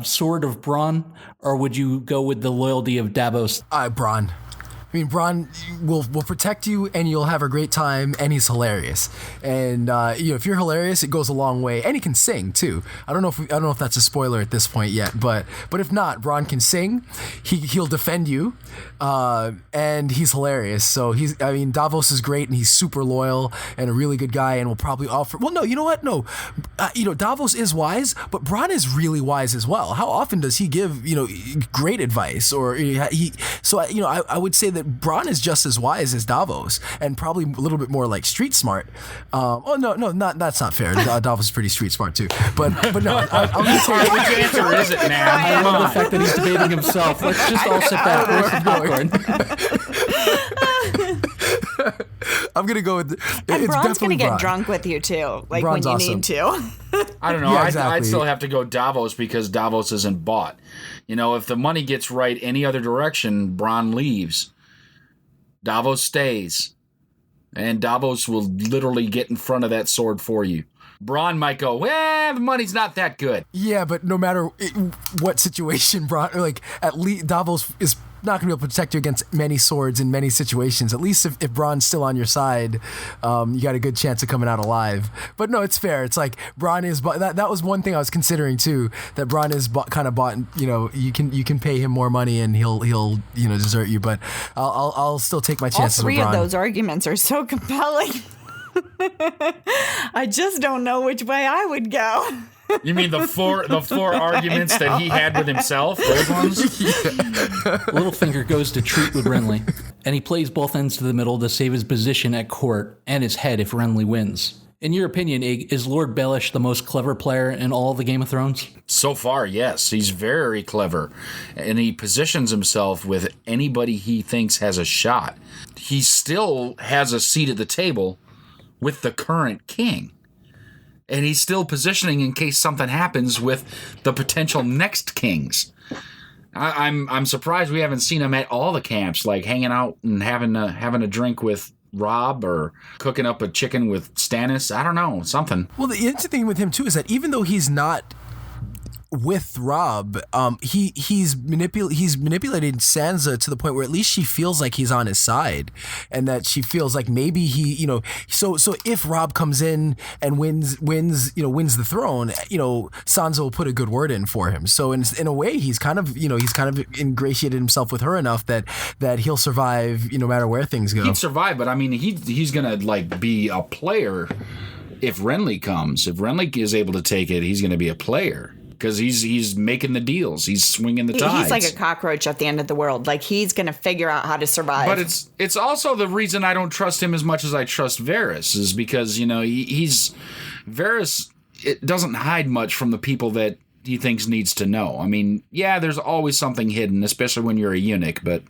sword of Bronn, or would you go with the loyalty of Davos? Bronn. I mean, Bronn will protect you, and you'll have a great time, and he's hilarious. And if you're hilarious, it goes a long way. And he can sing too. I don't know if that's a spoiler at this point yet, but if not, Bronn can sing. He'll defend you, and he's hilarious. So Davos is great, and he's super loyal and a really good guy, and will probably offer. Well, no, you know what? No, Davos is wise, but Bronn is really wise as well. How often does he give great advice? Or I would say that Bronn is just as wise as Davos, and probably a little bit more like street smart. That's not fair. Davos is pretty street smart too. But no, I'm gonna say which answer is it, man? I love the fact that he's debating himself. Let's just all sit back. Where's the popcorn? I'm gonna go with. And Bronn's gonna get drunk with you too, like Bronn's when you need to. I don't know. Yeah, exactly. I'd still have to go Davos because Davos isn't bought. If the money gets right any other direction, Bronn leaves. Davos stays. And Davos will literally get in front of that sword for you. Bronn might go, the money's not that good. Yeah, but no matter what situation, Bronn, at least Davos is not going to be able to protect you against many swords in many situations. At least if Bronn's still on your side, you got a good chance of coming out alive. But no, it's fair. It's like Bronn is that was one thing I was considering too. That Bronn is kind of bought. You can pay him more money and he'll desert you. But I'll still take my chances. All three with Bronn. Of those arguments are so compelling. I just don't know which way I would go. You mean the four arguments that he had with himself? Those ones? Littlefinger goes to treat with Renly, and he plays both ends to the middle to save his position at court and his head if Renly wins. In your opinion, Ig, is Lord Baelish the most clever player in all the Game of Thrones? So far, yes. He's very clever. And he positions himself with anybody he thinks has a shot. He still has a seat at the table with the current king. And he's still positioning in case something happens with the potential next kings. I'm surprised we haven't seen him at all the camps, like hanging out and having a drink with Robb or cooking up a chicken with Stannis. I don't know, something. Well, the interesting thing with him too is that even though he's not with Robb, he's manipulated Sansa to the point where at least she feels like he's on his side, and that she feels like maybe he, so if Robb comes in and wins the throne, Sansa will put a good word in for him. So in a way, he's kind of ingratiated himself with her enough that he'll survive, no matter where things go. He'd survive, but I mean, he's gonna be a player if Renly comes. If Renly is able to take it, he's gonna be a player. because he's making the deals. He's swinging the tides. He's like a cockroach at the end of the world. Like, he's going to figure out how to survive. But it's also the reason I don't trust him as much as I trust Varys is because, he's Varys. It doesn't hide much from the people that he thinks needs to know. I mean, yeah, there's always something hidden, especially when you're a eunuch, but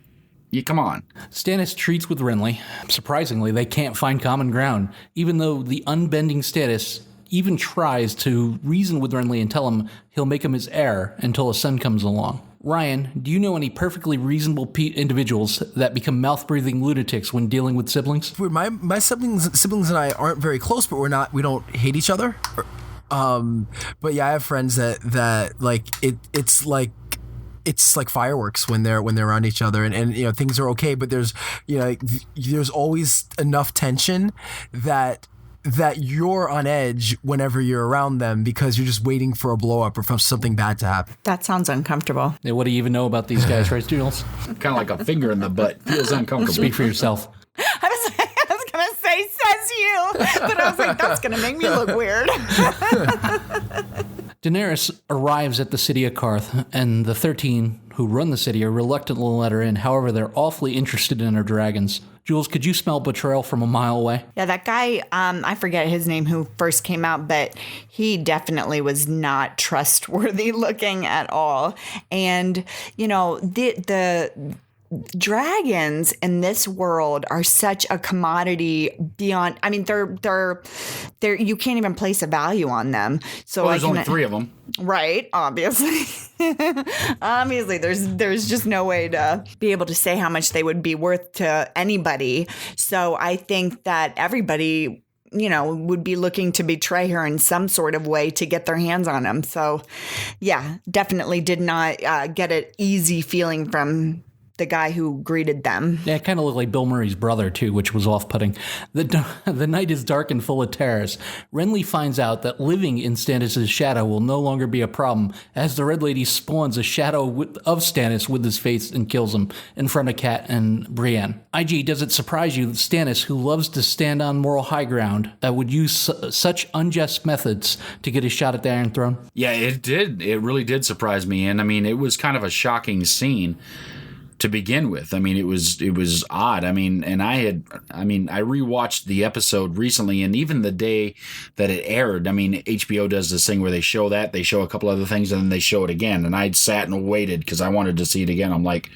come on. Stannis treats with Renly. Surprisingly, they can't find common ground, even though the unbending Stannis even tries to reason with Renly and tell him he'll make him his heir until a son comes along. Ryan, do you know any perfectly reasonable individuals that become mouth-breathing lunatics when dealing with siblings? My siblings and I aren't very close, but we don't hate each other. But yeah, I have friends that like it's like fireworks when they're around each other, and things are okay, but there's always enough tension that you're on edge whenever you're around them because you're just waiting for a blow up or for something bad to happen. That sounds uncomfortable. Yeah, what do you even know about these guys, right, Jules? Kind of like a finger in the butt. Feels uncomfortable. Speak for yourself. I was going to say, says you, but I was like, that's going to make me look weird. Daenerys arrives at the city of Qarth, and the 13 who run the city are reluctant to let her in. However, they're awfully interested in her dragons. Jules, could you smell betrayal from a mile away? Yeah, that guy, I forget his name, who first came out, but he definitely was not trustworthy looking at all. And, the dragons in this world are such a commodity beyond. I mean, they're you can't even place a value on them. So there's only 3 of them, right? Obviously, there's just no way to be able to say how much they would be worth to anybody. So I think that everybody, would be looking to betray her in some sort of way to get their hands on him. So, yeah, definitely did not get an easy feeling from the guy who greeted them. Yeah, it kind of looked like Bill Murray's brother, too, which was off-putting. The night is dark and full of terrors. Renly finds out that living in Stannis' shadow will no longer be a problem, as the Red Lady spawns a shadow of Stannis with his face and kills him in front of Cat and Brienne. IG, does it surprise you that Stannis, who loves to stand on moral high ground, would use such unjust methods to get a shot at the Iron Throne? Yeah, it did. It really did surprise me. And I mean, it was kind of a shocking scene to begin with. I mean, it was odd. I mean, I rewatched the episode recently, and even the day that it aired, I mean, HBO does this thing where they show a couple other things, and then they show it again. And I'd sat and waited because I wanted to see it again. I'm like,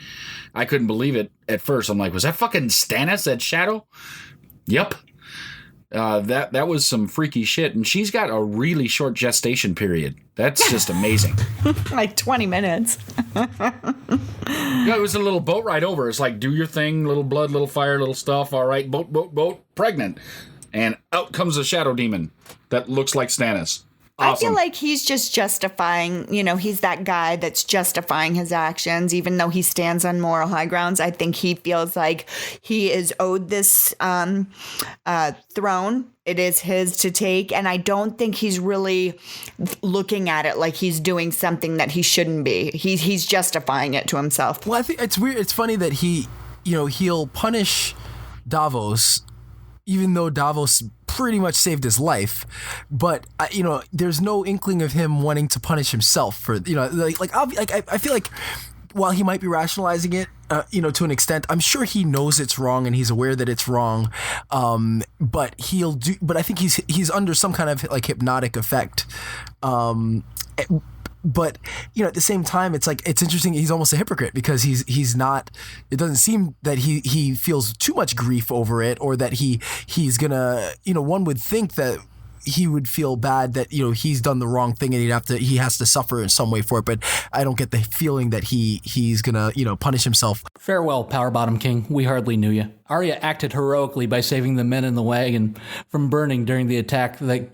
I couldn't believe it at first. I'm like, was that fucking Stannis, that shadow? Yep. That was some freaky shit. And she's got a really short gestation period. That's just amazing. Like 20 minutes. Yeah, it was a little boat ride over. It's like, do your thing, little blood, little fire, little stuff. All right, boat, pregnant. And out comes a shadow demon that looks like Stannis. Awesome. I feel like he's just justifying, he's that guy that's justifying his actions, even though he stands on moral high grounds. I think he feels like he is owed this throne. It is his to take. And I don't think he's really looking at it like he's doing something that he shouldn't be. He's justifying it to himself. Well, I think it's weird. It's funny that he'll punish Davos, even though Davos pretty much saved his life, but there's no inkling of him wanting to punish himself for I feel like while he might be rationalizing it to an extent, I'm sure he knows it's wrong and he's aware that it's wrong, but I think he's under some kind of like hypnotic effect, but at the same time, it's like, it's interesting. He's almost a hypocrite because he's not. It doesn't seem that he feels too much grief over it, or that he's gonna. One would think that he would feel bad that he's done the wrong thing and he has to suffer in some way for it. But I don't get the feeling that he's gonna punish himself. Farewell, Power Bottom King. We hardly knew you. Arya acted heroically by saving the men in the wagon from burning during the attack that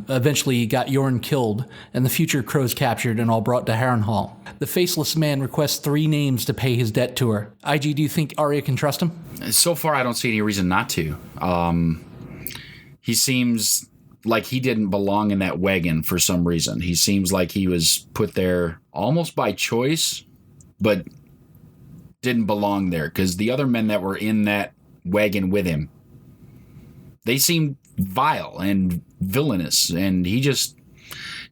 eventually got Yorn killed and the future crows captured and all brought to Harrenhal. The faceless man requests 3 names to pay his debt to her. IG, do you think Arya can trust him? So far, I don't see any reason not to. He seems like he didn't belong in that wagon for some reason. He seems like he was put there almost by choice, but didn't belong there, because the other men that were in that wagon with him, they seemed vile and villainous, and he just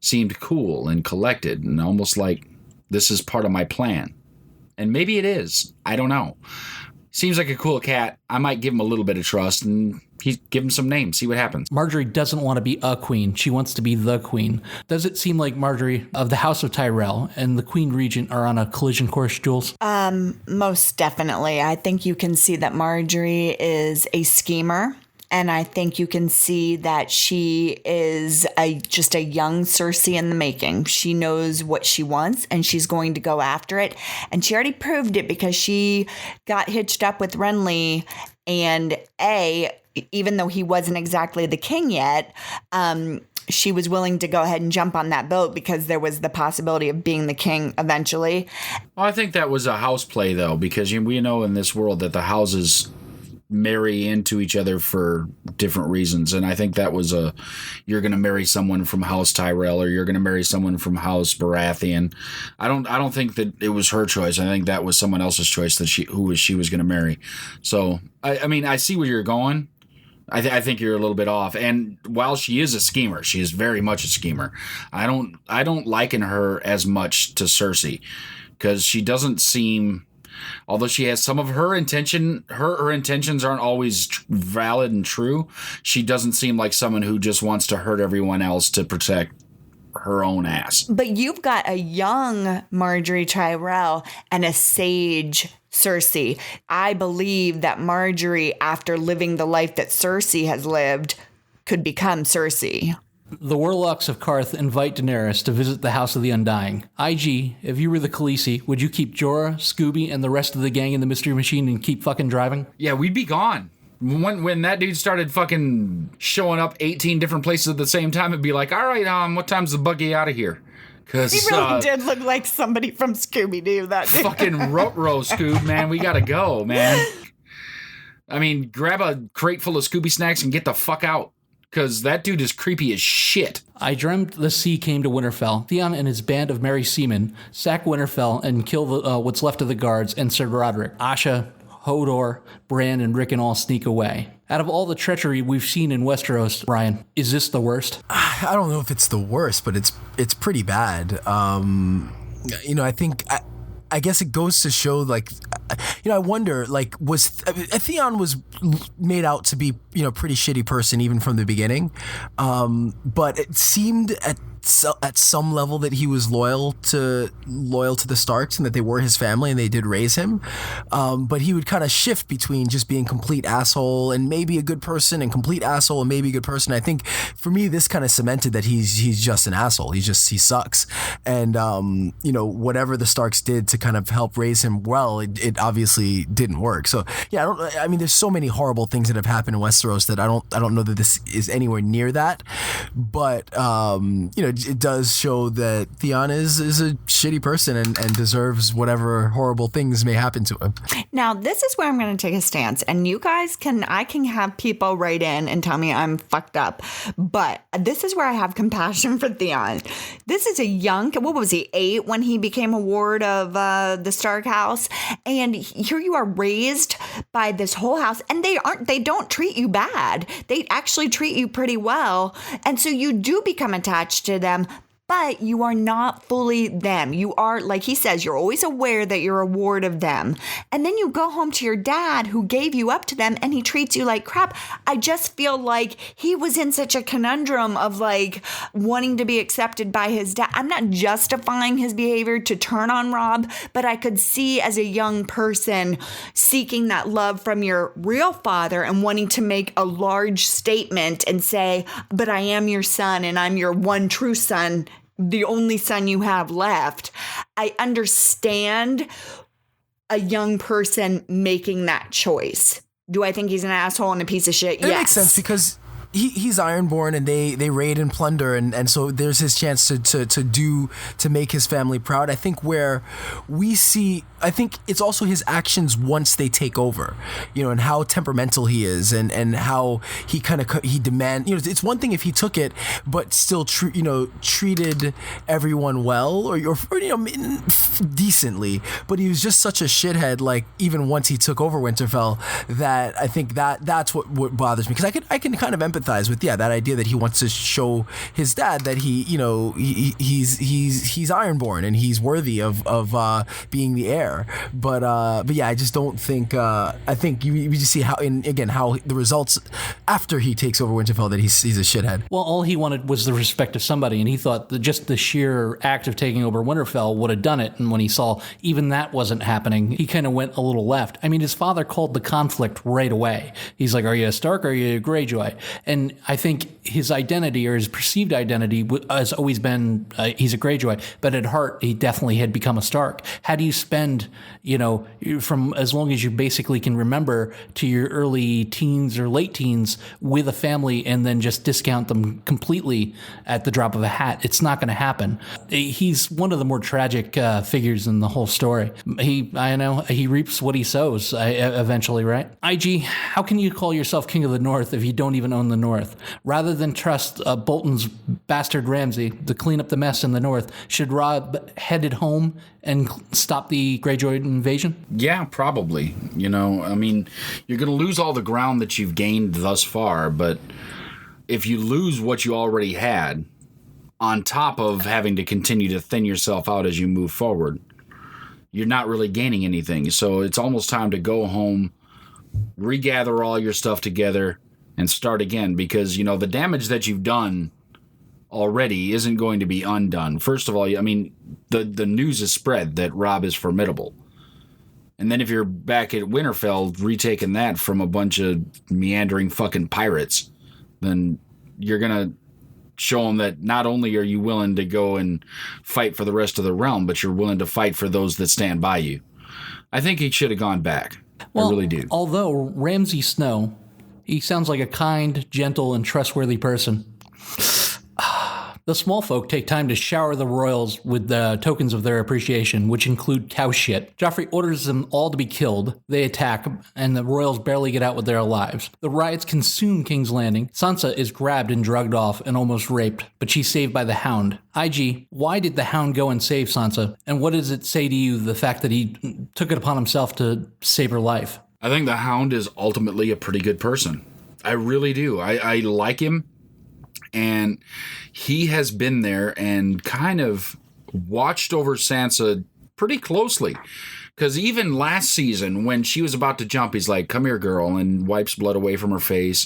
seemed cool and collected and almost like this is part of my plan. And maybe it is. I don't know. Seems like a cool cat. I might give him a little bit of trust and give him some names, see what happens. Marjorie doesn't want to be a queen. She wants to be the queen. Does it seem like Marjorie of the House of Tyrell and the Queen Regent are on a collision course, Jules? Most definitely. I think you can see that Marjorie is a schemer. And I think you can see that she is just a young Cersei in the making. She knows what she wants and she's going to go after it. And she already proved it because she got hitched up with Renly. And even though he wasn't exactly the king yet, she was willing to go ahead and jump on that boat because there was the possibility of being the king eventually. Well, I think that was a house play, though, because we know in this world that the houses marry into each other for different reasons. And I think that was you're going to marry someone from House Tyrell or you're going to marry someone from House Baratheon. I don't think that it was her choice. I think that was someone else's choice that she was going to marry. So, I mean, I see where you're going. I think you're a little bit off. And while she is a schemer, she is very much a schemer. I don't liken her as much to Cersei because she doesn't seem... Although she has some of her intentions aren't always valid and true, she doesn't seem like someone who just wants to hurt everyone else to protect her own ass. But you've got a young Marjorie Tyrell and a sage Cersei. I believe that Marjorie, after living the life that Cersei has lived, could become Cersei. The Warlocks of Qarth invite Daenerys to visit the House of the Undying. IG, if you were the Khaleesi, would you keep Jorah, Scooby, and the rest of the gang in the Mystery Machine and keep fucking driving? Yeah, we'd be gone. When that dude started fucking showing up 18 different places at the same time, it'd be like, all right, what time's the buggy out of here? Cause, he really did look like somebody from Scooby-Doo, that dude. Fucking row Scoob, man. We gotta go, man. I mean, grab a crate full of Scooby snacks and get the fuck out. Because that dude is creepy as shit. I dreamt the sea came to Winterfell. Theon and his band of merry seamen sack Winterfell and kill what's left of the guards and Sir Roderick. Asha, Hodor, Bran, and Rickon all sneak away. Out of all the treachery we've seen in Westeros, Ryan, is this the worst? I don't know if it's the worst, but it's pretty bad. I think... I guess it goes to show, like, I wonder, like, Theon was made out to be, pretty shitty person even from the beginning. But it seemed at some level that he was loyal to the Starks and that they were his family and they did raise him. But he would kind of shift between just being complete asshole and maybe a good person and complete asshole and maybe a good person. I think for me, this kind of cemented that he's just an asshole. He sucks. And, whatever the Starks did to kind of help raise him well, it obviously didn't work. So yeah, there's so many horrible things that have happened in Westeros that I don't know that this is anywhere near that. But, it does show that Theon is a shitty person and deserves whatever horrible things may happen to him. Now, this is where I'm going to take a stance, and you guys I can have people write in and tell me I'm fucked up, but this is where I have compassion for Theon. This is a young, what was he, 8 when he became a ward of the Stark house, and here you are raised by this whole house, and they don't treat you bad. They actually treat you pretty well, and so you do become attached to them, but you are not fully them. You are, like he says, you're always aware that you're a ward of them. And then you go home to your dad who gave you up to them and he treats you like crap. I just feel like he was in such a conundrum of like wanting to be accepted by his dad. I'm not justifying his behavior to turn on Robb, but I could see as a young person seeking that love from your real father and wanting to make a large statement and say, but I am your son and I'm your one true son, the only son you have left. I understand a young person making that choice. Do I think he's an asshole and a piece of shit? It makes sense because he's Ironborn and they raid and plunder and so there's his chance to make his family proud. I think where we see, I think it's also his actions once they take over, and how temperamental he is and how he demand, it's one thing if he took it, but still treated everyone well or decently, but he was just such a shithead, like even once he took over Winterfell, that I think that's what bothers me. Cause I can kind of empathize sympathize with that idea that he wants to show his dad that he's Ironborn and he's worthy of being the heir. But yeah, I just don't think. I think you just see how the results after he takes over Winterfell that he's a shithead. Well, all he wanted was the respect of somebody, and he thought that just the sheer act of taking over Winterfell would have done it. And when he saw even that wasn't happening, he kind of went a little left. I mean, his father called the conflict right away. He's like, "Are you a Stark or are you a Greyjoy?" And I think his identity or his perceived identity has always been he's a Greyjoy, but at heart he definitely had become a Stark. How do you spend, from as long as you basically can remember to your early teens or late teens with a family and then just discount them completely at the drop of a hat? It's not going to happen. He's one of the more tragic figures in the whole story. He reaps what he sows eventually, right? IG, how can you call yourself King of the North if you don't even own the North? Rather than trust Bolton's bastard Ramsay to clean up the mess in the North, should Robb headed home and stop the Greyjoy invasion? Yeah, probably. I mean, you're going to lose all the ground that you've gained thus far, but if you lose what you already had, on top of having to continue to thin yourself out as you move forward, you're not really gaining anything. So it's almost time to go home, regather all your stuff together, and start again, because, the damage that you've done already isn't going to be undone. First of all, I mean, the news is spread that Robb is formidable. And then if you're back at Winterfell retaking that from a bunch of meandering fucking pirates, then you're going to show them that not only are you willing to go and fight for the rest of the realm, but you're willing to fight for those that stand by you. I think he should have gone back. I really do. Although Ramsay Snow, he sounds like a kind, gentle, and trustworthy person. The small folk take time to shower the royals with the tokens of their appreciation, which include cow shit. Joffrey orders them all to be killed. They attack, and the royals barely get out with their lives. The riots consume King's Landing. Sansa is grabbed and drugged off and almost raped, but she's saved by the Hound. IG, why did the Hound go and save Sansa? And what does it say to you, the fact that he took it upon himself to save her life? I think the Hound is ultimately a pretty good person. I really do. I like him. And he has been there and kind of watched over Sansa pretty closely. Because even last season, when she was about to jump, he's like, "Come here, girl," and wipes blood away from her face.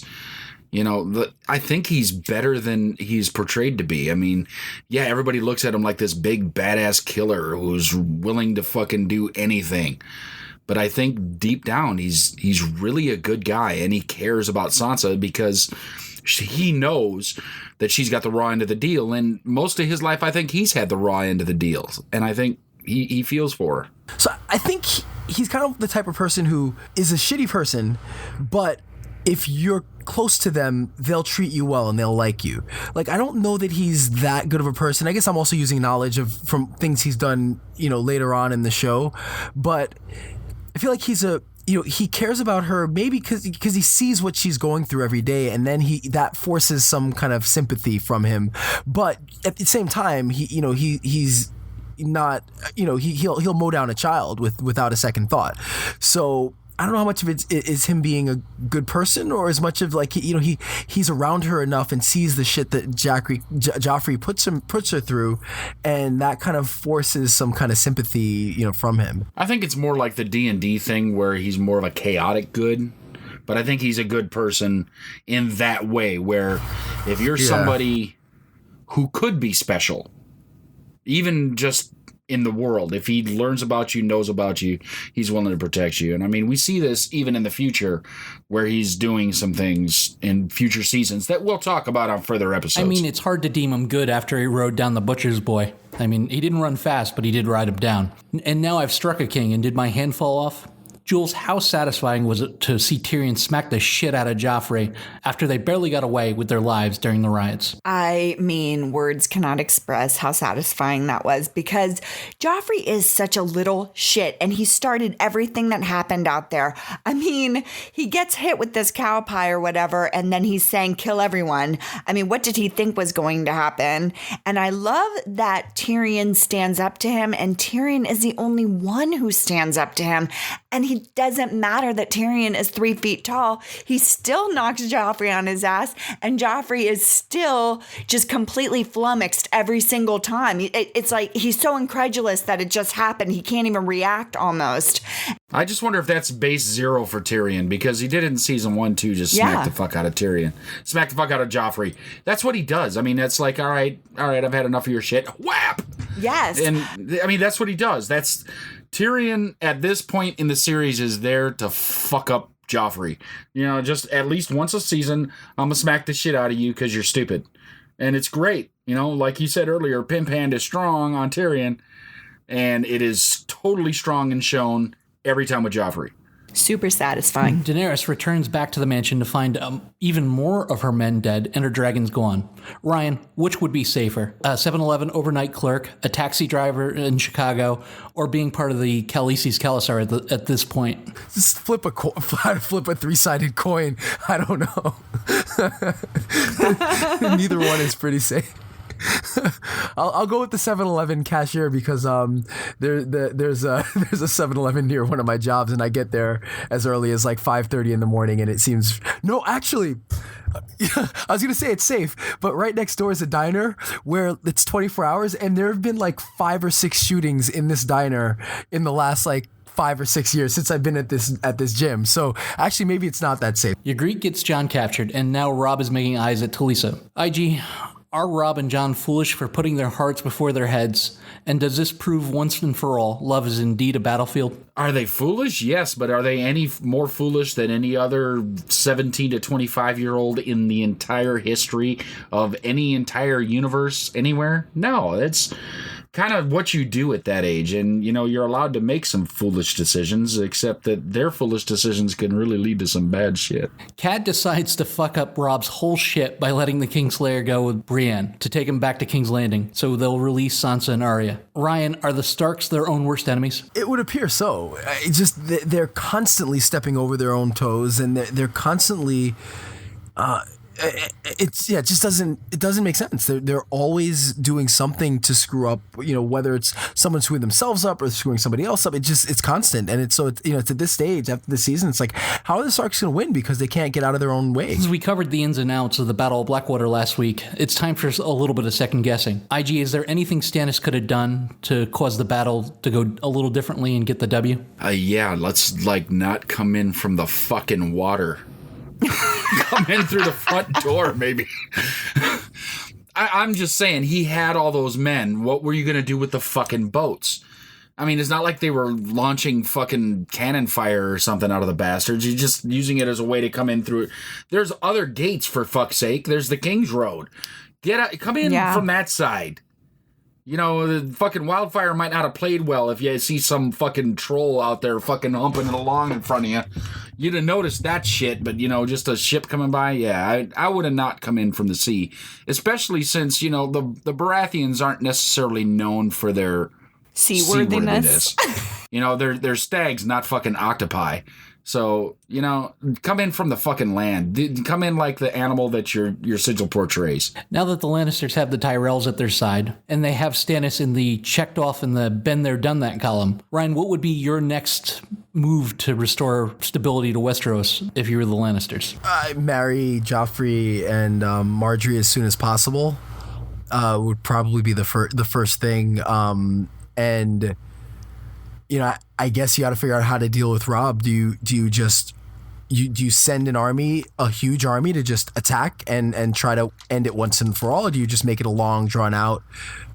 I think he's better than he's portrayed to be. I mean, yeah, everybody looks at him like this big badass killer who's willing to fucking do anything. But I think deep down, he's really a good guy, and he cares about Sansa because he knows that she's got the raw end of the deal, and most of his life, I think he's had the raw end of the deal, and I think he feels for her. So I think he's kind of the type of person who is a shitty person, but if you're close to them, they'll treat you well and they'll like you. Like, I don't know that he's that good of a person. I guess I'm also using knowledge from things he's done, later on in the show, but I feel like he's he cares about her maybe because he sees what she's going through every day, and then that forces some kind of sympathy from him. But at the same time, he's not, he'll mow down a child without a second thought. So I don't know how much of it is him being a good person, or as much of like he's around her enough and sees the shit that Joffrey puts her through, and that kind of forces some kind of sympathy from him. I think it's more like the D&D thing where he's more of a chaotic good, but I think he's a good person in that way where if you're somebody who could be special, even just in the world, if he learns about you, knows about you, he's willing to protect you. And I mean, we see this even in the future where he's doing some things in future seasons that we'll talk about on further episodes. I mean, it's hard to deem him good after he rode down the butcher's boy. I mean, he didn't run fast, but he did ride him down. And now I've struck a king, and did my hand fall off? Jules, how satisfying was it to see Tyrion smack the shit out of Joffrey after they barely got away with their lives during the riots? I mean, words cannot express how satisfying that was, because Joffrey is such a little shit, and he started everything that happened out there. I mean, he gets hit with this cow pie or whatever, and then he's saying, "Kill everyone." I mean, what did he think was going to happen? And I love that Tyrion stands up to him, and Tyrion is the only one who stands up to him, and he it doesn't matter that Tyrion is 3 feet tall. He still knocks Joffrey on his ass, and Joffrey is still just completely flummoxed every single time. It's like he's so incredulous that it just happened. He can't even react almost. I just wonder if that's base 0 for Tyrion, because he did it in season 1 too, just smack the fuck out of Tyrion. Smack the fuck out of Joffrey. That's what he does. I mean, that's like, all right, I've had enough of your shit. Whap! Yes. And I mean, that's what he does. That's Tyrion at this point in the series is there to fuck up Joffrey. You know, just at least once a season, I'm gonna smack the shit out of you because you're stupid. And it's great. You know, like you said earlier, Pimp Hand is strong on Tyrion, and it is totally strong and shown every time with Joffrey. Super satisfying. Daenerys returns back to the mansion to find even more of her men dead and her dragons gone. Ryan, which would be safer? A 7-Eleven overnight clerk, a taxi driver in Chicago, or being part of the Khaleesi's Khalasar at this point? Just flip a 3-sided coin. I don't know. Neither one is pretty safe. I'll go with the 7-Eleven cashier because there's a 7-Eleven near one of my jobs, and I get there as early as like 5:30 in the morning, and it seems actually I was gonna say it's safe, but right next door is a diner where it's 24 hours, and there have been like 5 or 6 shootings in this diner in the last like 5 or 6 years since I've been at this gym. So actually, maybe it's not that safe. Ygritte gets Jon captured, and now Robb is making eyes at Talisa. IG, are Robb and Jon foolish for putting their hearts before their heads? And does this prove once and for all love is indeed a battlefield? Are they foolish? Yes, but are they any more foolish than any other 17 to 25-year-old in the entire history of any entire universe anywhere? No, it's kind of what you do at that age. And, you know, you're allowed to make some foolish decisions, except that their foolish decisions can really lead to some bad shit. Kat decides to fuck up Robb's whole shit by letting the Kingslayer go with Brienne to take him back to King's Landing, so they'll release Sansa and Arya. Ryan, are the Starks their own worst enemies? It would appear so. They're constantly stepping over their own toes, and they're constantly it just doesn't make sense. They're always doing something to screw up, you know, whether it's someone screwing themselves up or screwing somebody else up. It's constant, and it's you know, to this stage after the season, it's like, how are the Starks going to win because they can't get out of their own way? Since we covered the ins and outs of the Battle of Blackwater last week, it's time for a little bit of second guessing. IG, is there anything Stannis could have done to cause the battle to go a little differently and get the W? Yeah, let's not come in from the fucking water. Come in through the front door, maybe. I'm just saying, he had all those men. What were you going to do with the fucking boats? I mean, it's not like they were launching fucking cannon fire or something out of the bastards. You're just using it as a way to come in through it. There's other gates, for fuck's sake. There's the King's Road. Get out, come in from that side. You know, the fucking wildfire might not have played well if you see some fucking troll out there fucking humping it along in front of you. You'd have noticed that shit, but, you know, just a ship coming by, yeah, I would have not come in from the sea. Especially since, you know, the Baratheons aren't necessarily known for their seaworthiness. You know, they're stags, not fucking octopi. So, you know, come in from the fucking land. Come in like the animal that your sigil portrays. Now that the Lannisters have the Tyrells at their side, and they have Stannis in the checked off in the been there, done that column, Ryan, what would be your next move to restore stability to Westeros if you were the Lannisters? Marry Joffrey and Marjorie as soon as possible would probably be the first thing. And, you know, I guess you got to figure out how to deal with Robb. Do you just send a huge army to just attack and try to end it once and for all? Or do you just make it a long, drawn out,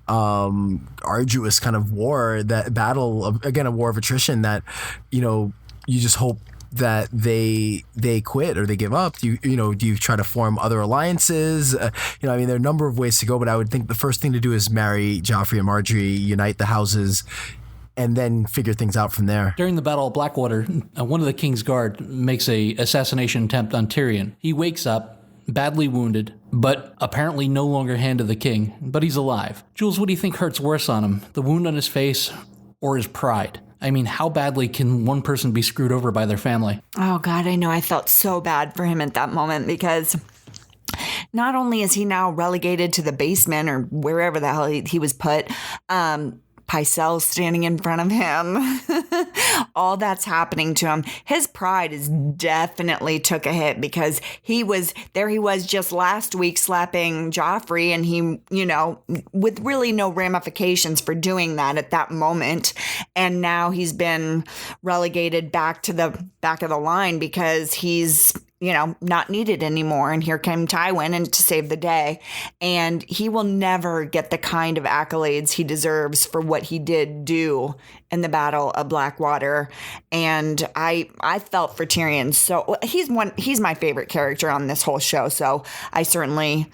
arduous kind of war, a war of attrition that, you know, you just hope that they quit or they give up? Do you try to form other alliances? You know, I mean, there are a number of ways to go, but I would think the first thing to do is marry Joffrey and Marjorie, unite the houses, and then figure things out from there. During the Battle of Blackwater, one of the King's Guard makes a assassination attempt on Tyrion. He wakes up, badly wounded, but apparently no longer Hand of the King, but he's alive. Jules, what do you think hurts worse on him, the wound on his face or his pride? I mean, how badly can one person be screwed over by their family? Oh, God, I know. I felt so bad for him at that moment because not only is he now relegated to the basement or wherever the hell he was put, Pycelle standing in front of him. all that's happening to him, his pride is definitely took a hit, because he was just last week slapping Joffrey, and he, with really no ramifications for doing that at that moment. And now he's been relegated back to the back of the line because he's not needed anymore. And here came Tywin and to save the day. And he will never get the kind of accolades he deserves for what he did do in the Battle of Blackwater. And I felt for Tyrion. So he's my favorite character on this whole show. So I certainly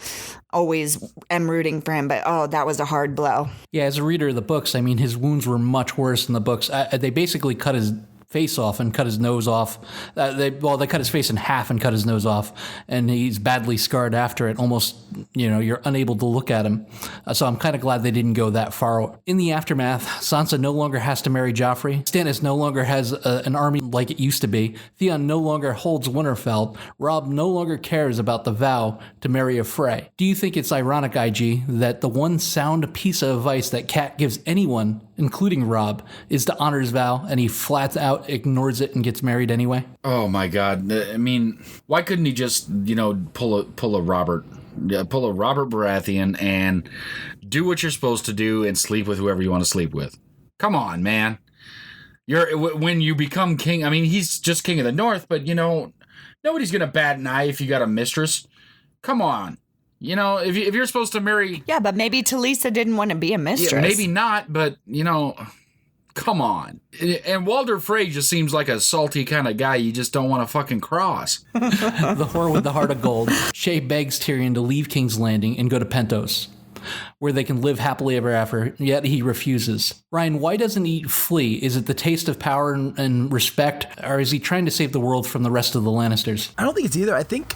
always am rooting for him. But, that was a hard blow. Yeah, as a reader of the books, I mean, his wounds were much worse in the books. They basically cut his face off and cut his nose off. They cut his face in half and cut his nose off, and he's badly scarred after it. Almost, you're unable to look at him. So I'm kind of glad they didn't go that far. In the aftermath, Sansa no longer has to marry Joffrey. Stannis no longer has an army like it used to be. Theon no longer holds Winterfell. Robb no longer cares about the vow to marry a Frey. Do you think it's ironic, IG, that the one sound piece of advice that Cat gives anyone, including Robb, is to honor his vow, and he flat out ignores it and gets married anyway? Oh my God! I mean, why couldn't he just pull a Robert Baratheon and do what you're supposed to do and sleep with whoever you want to sleep with? Come on, man! When you become king. I mean, he's just king of the North, but nobody's gonna bat an eye if you got a mistress. Come on. If you're supposed to marry... Yeah, but maybe Talisa didn't want to be a mistress. Yeah, maybe not, but, come on. And Walder Frey just seems like a salty kind of guy you just don't want to fucking cross. The whore with the heart of gold. Shae begs Tyrion to leave King's Landing and go to Pentos, where they can live happily ever after, yet he refuses. Ryan, why doesn't he flee? Is it the taste of power and respect, or is he trying to save the world from the rest of the Lannisters? I don't think it's either. I think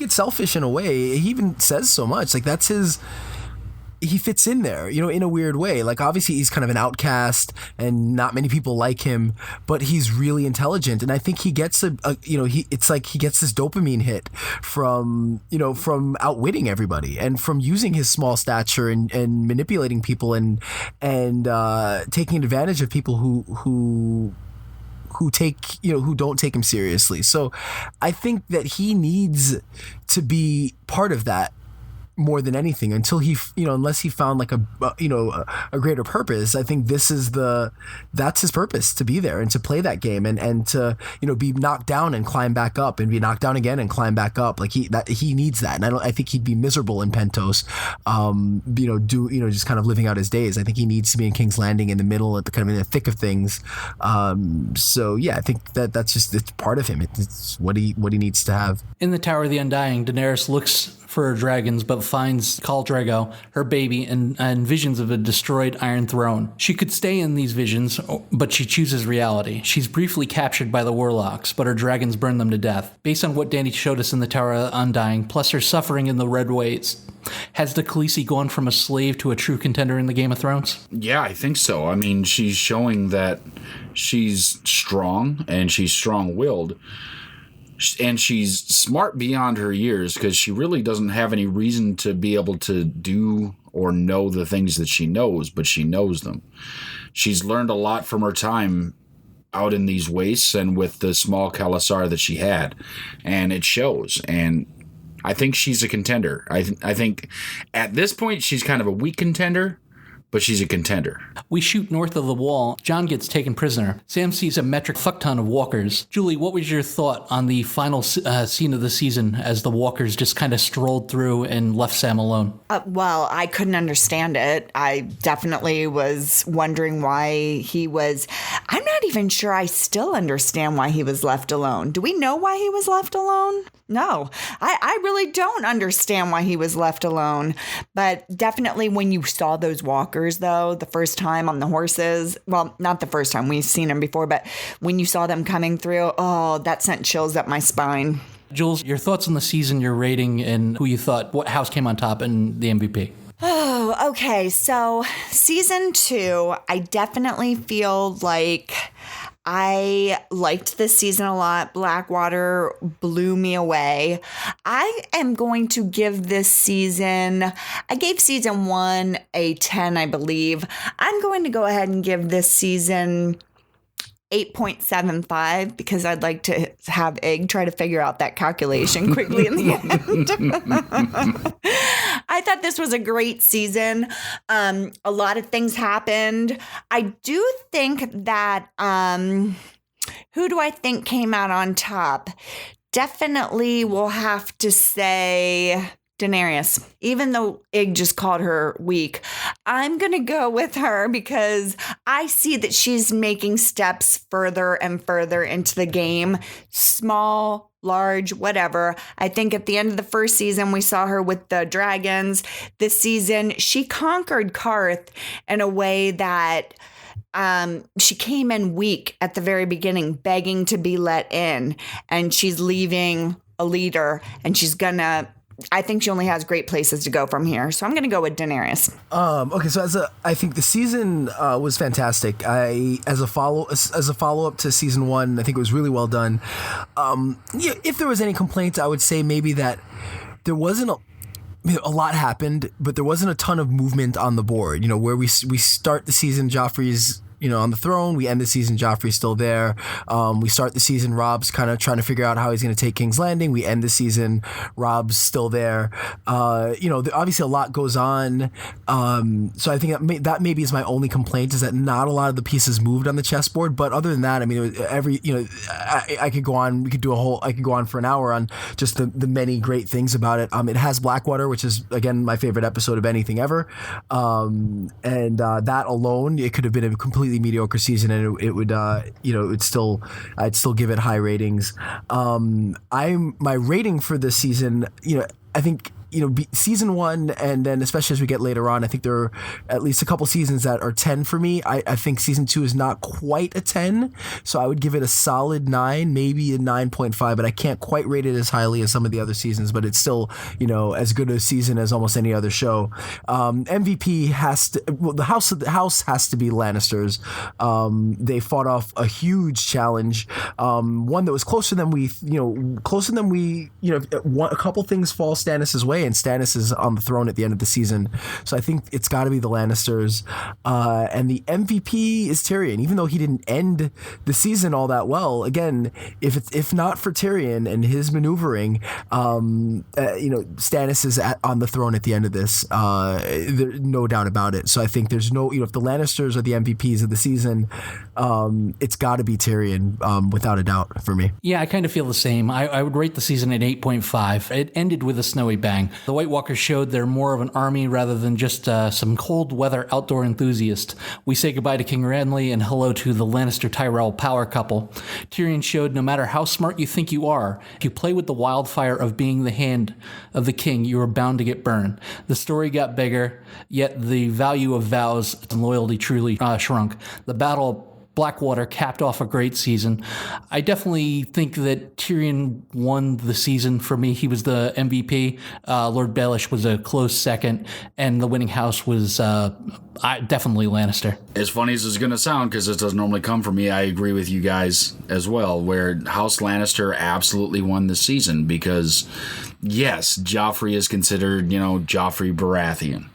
it's selfish in a way. He even says so much. Like, that's he fits in there, in a weird way. Like, obviously he's kind of an outcast and not many people like him, but he's really intelligent. And I think he gets it's like he gets this dopamine hit from outwitting everybody and from using his small stature and manipulating people and taking advantage of people who don't take him seriously. So I think that he needs to be part of that more than anything until unless he found like a greater purpose. I think that's his purpose, to be there and to play that game and to be knocked down and climb back up and be knocked down again and climb back up. Like he needs that. And I think he'd be miserable in Pentos, just kind of living out his days. I think he needs to be in King's Landing in the middle, at the kind of in the thick of things. So yeah, I think it's part of him. It's what he needs to have. In the Tower of the Undying, Daenerys looks for her dragons, but finds Khal Drogo, her baby, and visions of a destroyed Iron Throne. She could stay in these visions, but she chooses reality. She's briefly captured by the Warlocks, but her dragons burn them to death. Based on what Dany showed us in the Tower of the Undying, plus her suffering in the Red Ways, has the Khaleesi gone from a slave to a true contender in the Game of Thrones? Yeah, I think so. I mean, she's showing that she's strong and she's strong-willed. And she's smart beyond her years, because she really doesn't have any reason to be able to do or know the things that she knows, but she knows them. She's learned a lot from her time out in these wastes and with the small Khalasar that she had, and it shows. And I think she's a contender. I think at this point she's kind of a weak contender, but she's a contender. We shoot north of the wall. Jon gets taken prisoner. Sam sees a metric fuckton of walkers. Julie, what was your thought on the final scene of the season as the walkers just kind of strolled through and left Sam alone? Well, I couldn't understand it. I definitely was wondering why he was... I'm not even sure I still understand why he was left alone. Do we know why he was left alone? No, I really don't understand why he was left alone. But definitely when you saw those walkers, though, the first time on the horses, well, not the first time, we've seen them before, but when you saw them coming through, that sent chills up my spine. Jules, your thoughts on the season, your rating, and who you thought, what house came on top and the MVP? Oh, okay. So season 2, I definitely feel like I liked this season a lot. Blackwater blew me away. I am going to give this season, I gave season 1 a 10, I believe. I'm going to go ahead and give this season 8.75 because I'd like to have Egg try to figure out that calculation quickly in the end. I thought this was a great season. A lot of things happened. I do think that, who do I think came out on top? Definitely we'll have to say Daenerys. Even though Ig just called her weak, I'm going to go with her because I see that she's making steps further and further into the game. Small, large, whatever. I think at the end of the first season, we saw her with the dragons. This season, she conquered Karth in a way that she came in weak at the very beginning, begging to be let in, and she's leaving a leader, and I think she only has great places to go from here. So I'm going to go with Daenerys. Okay, so I think the season was fantastic. As a follow up to season 1, I think it was really well done. If there was any complaints, I would say maybe that there wasn't a lot happened, but there wasn't a ton of movement on the board. Where we start the season, Joffrey's on the throne. We end the season, Joffrey's still there. We start the season, Robb's kind of trying to figure out how he's going to take King's Landing. We end the season, Robb's still there. Obviously a lot goes on. So I think that maybe is my only complaint, is that not a lot of the pieces moved on the chessboard. But other than that, I mean, I could go on. I could go on for an hour on just the many great things about it. It has Blackwater, which is again my favorite episode of anything ever. That alone, it could have been a completely mediocre season, and it would I'd still give it high ratings. My rating for this season, I think season 1, and then especially as we get later on, I think there are at least a couple seasons that are 10 for me. I think season 2 is not quite a 10, so I would give it a solid 9, maybe a 9.5, but I can't quite rate it as highly as some of the other seasons, but it's still, as good a season as almost any other show. MVP the house has to be Lannisters. They fought off a huge challenge, one that was closer than we, a couple things fall Stannis' way, and Stannis is on the throne at the end of the season. So I think it's got to be the Lannisters. And the MVP is Tyrion, even though he didn't end the season all that well. Again, if not for Tyrion and his maneuvering, Stannis is on the throne at the end of this. There's no doubt about it. So I think there's no, if the Lannisters are the MVPs of the season, it's got to be Tyrion, without a doubt, for me. Yeah, I kind of feel the same. I would rate the season at 8.5. It ended with a snowy bang. The White Walkers showed they're more of an army rather than just some cold weather outdoor enthusiast. We say goodbye to King Renly and hello to the Lannister-Tyrell power couple. Tyrion showed no matter how smart you think you are, if you play with the wildfire of being the hand of the king, you are bound to get burned. The story got bigger, yet the value of vows and loyalty truly shrunk. The Battle of Blackwater capped off a great season. I definitely think that Tyrion won the season for me. He was the MVP. Lord Baelish was a close second, and the winning house was definitely Lannister. As funny as it's going to sound, because this doesn't normally come from me, I agree with you guys as well, where House Lannister absolutely won the season because, yes, Joffrey is considered, Joffrey Baratheon.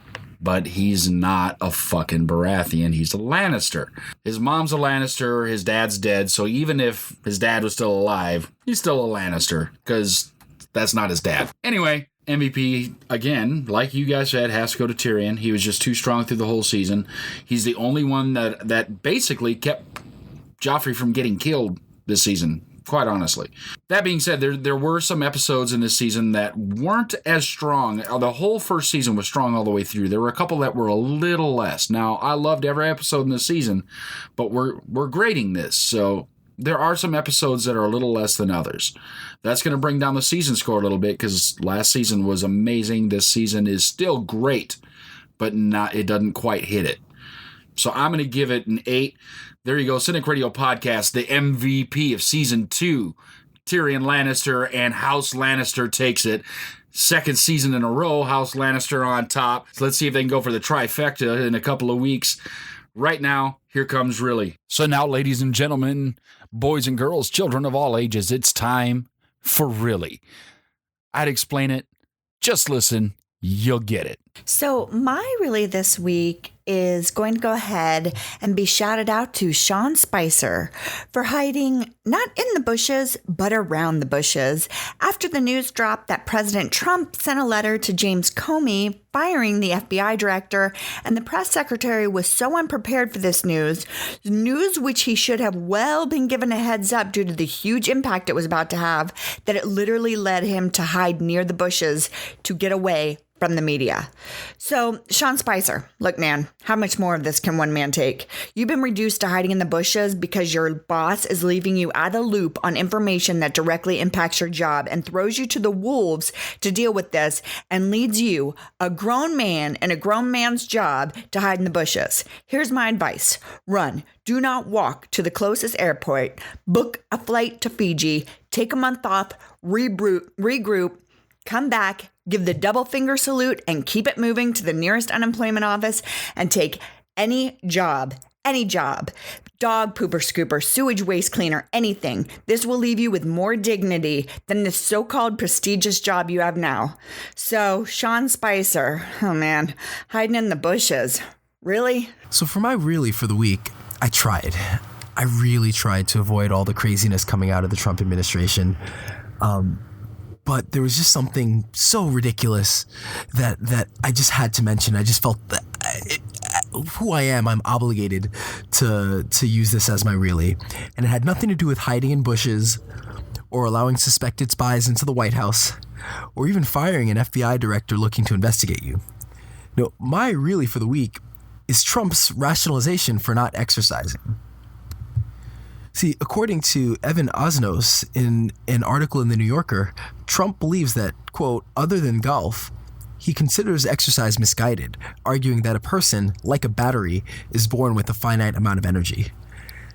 But he's not a fucking Baratheon. He's a Lannister. His mom's a Lannister. His dad's dead. So even if his dad was still alive, he's still a Lannister because that's not his dad. Anyway, MVP, again, like you guys said, has to go to Tyrion. He was just too strong through the whole season. He's the only one that basically kept Joffrey from getting killed this season, quite honestly. That being said, there were some episodes in this season that weren't as strong. The whole first season was strong all the way through. There were a couple that were a little less. Now, I loved every episode in this season, but we're grading this, so there are some episodes that are a little less than others. That's going to bring down the season score a little bit because last season was amazing. This season is still great, but it doesn't quite hit it. So I'm going to give it an 8. There you go, Cynic Radio Podcast, the MVP of Season 2. Tyrion Lannister and House Lannister takes it. Second season in a row, House Lannister on top. So let's see if they can go for the trifecta in a couple of weeks. Right now, here comes Really. So now, ladies and gentlemen, boys and girls, children of all ages, it's time for Really. I'd explain it. Just listen. You'll get it. So my really this week is going to go ahead and be shouted out to Sean Spicer for hiding not in the bushes, but around the bushes after the news dropped that President Trump sent a letter to James Comey firing the FBI director, and the press secretary was so unprepared for this news which he should have well been given a heads up due to the huge impact it was about to have, that it literally led him to hide near the bushes to get away from the media. So, Sean Spicer, look, man, how much more of this can one man take? You've been reduced to hiding in the bushes because your boss is leaving you out of the loop on information that directly impacts your job and throws you to the wolves to deal with this and leads you, a grown man in a grown man's job, to hide in the bushes. Here's my advice. Run. Do not walk to the closest airport. Book a flight to Fiji. Take a month off. Regroup. Come back, give the double finger salute, and keep it moving to the nearest unemployment office and take any job, dog pooper scooper, sewage waste cleaner, anything. This will leave you with more dignity than this so-called prestigious job you have now. So, Sean Spicer, oh man, hiding in the bushes. Really? So for my really for the week, I tried. I really tried to avoid all the craziness coming out of the Trump administration. But there was just something so ridiculous that I just had to mention. I just felt that who I am, I'm obligated to use this as my really. And it had nothing to do with hiding in bushes or allowing suspected spies into the White House or even firing an FBI director looking to investigate you. No, my really for the week is Trump's rationalization for not exercising. See, according to Evan Osnos in an article in The New Yorker, Trump believes that, quote, other than golf, he considers exercise misguided, arguing that a person, like a battery, is born with a finite amount of energy.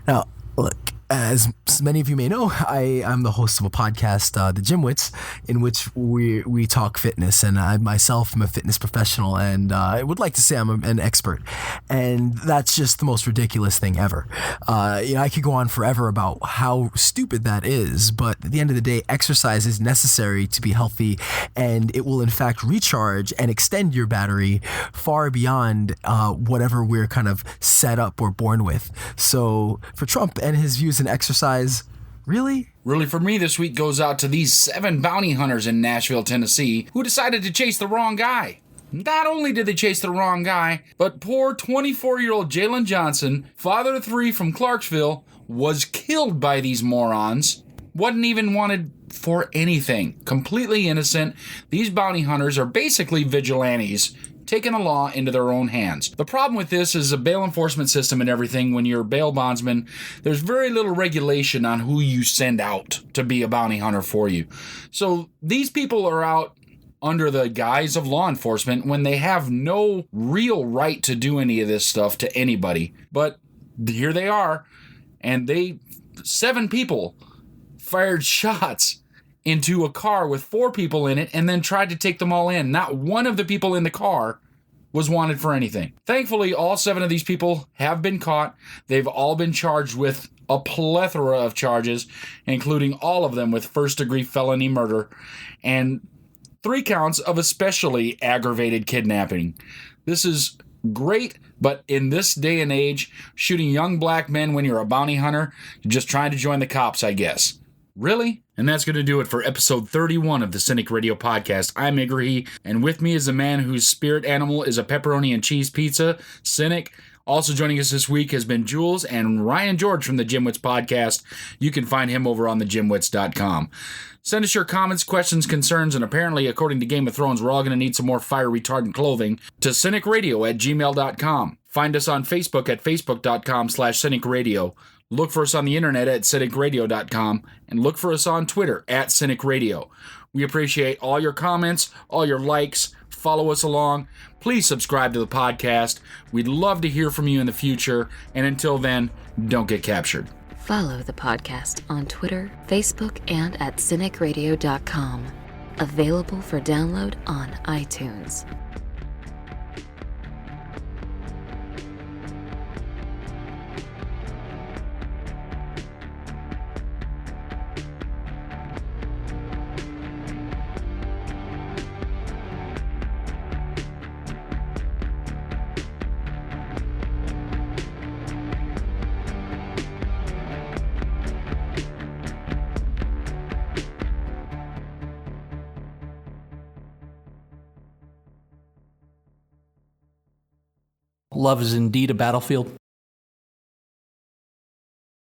Now, look, as many of you may know, I'm the host of a podcast, The Gymwits, in which we talk fitness, and I myself am a fitness professional, and I would like to say I'm an expert, and that's just the most ridiculous thing ever. I could go on forever about how stupid that is, but at the end of the day, exercise is necessary to be healthy, and it will in fact recharge and extend your battery far beyond whatever we're kind of set up or born with. So for Trump and his views in exercise, really for me this week goes out to these 7 bounty hunters in Nashville, Tennessee, who decided to chase the wrong guy. Not only did they chase the wrong guy, but poor 24-year-old Jalen Johnson, father of 3 from Clarksville, was killed by these morons. Wasn't even wanted for anything. Completely innocent. These bounty hunters are basically vigilantes, taking the law into their own hands. The problem with this is a bail enforcement system and everything. When you're a bail bondsman, there's very little regulation on who you send out to be a bounty hunter for you. So these people are out under the guise of law enforcement when they have no real right to do any of this stuff to anybody. But here they are, and 7 people fired shots into a car with 4 people in it and then tried to take them all in. Not one of the people in the car was wanted for anything. Thankfully, all 7 of these people have been caught. They've all been charged with a plethora of charges, including all of them with first-degree felony murder and 3 counts of especially aggravated kidnapping. This is great, but in this day and age, shooting young black men when you're a bounty hunter, you're just trying to join the cops, I guess. Really? And that's going to do it for episode 31 of the Cynic Radio Podcast. I'm Igrahee, and with me is a man whose spirit animal is a pepperoni and cheese pizza, Cynic. Also joining us this week has been Jules and Ryan George from the Gymwits Podcast. You can find him over on thegymwits.com. Send us your comments, questions, concerns, and apparently, according to Game of Thrones, we're all going to need some more fire-retardant clothing to cynicradio@gmail.com. Find us on Facebook at facebook.com/cynicradio. Look for us on the internet at cynicradio.com, and look for us on Twitter at cynicradio. We appreciate all your comments, all your likes. Follow us along. Please subscribe to the podcast. We'd love to hear from you in the future. And until then, don't get captured. Follow the podcast on Twitter, Facebook, and at cynicradio.com. Available for download on iTunes. Love is Indeed a Battlefield?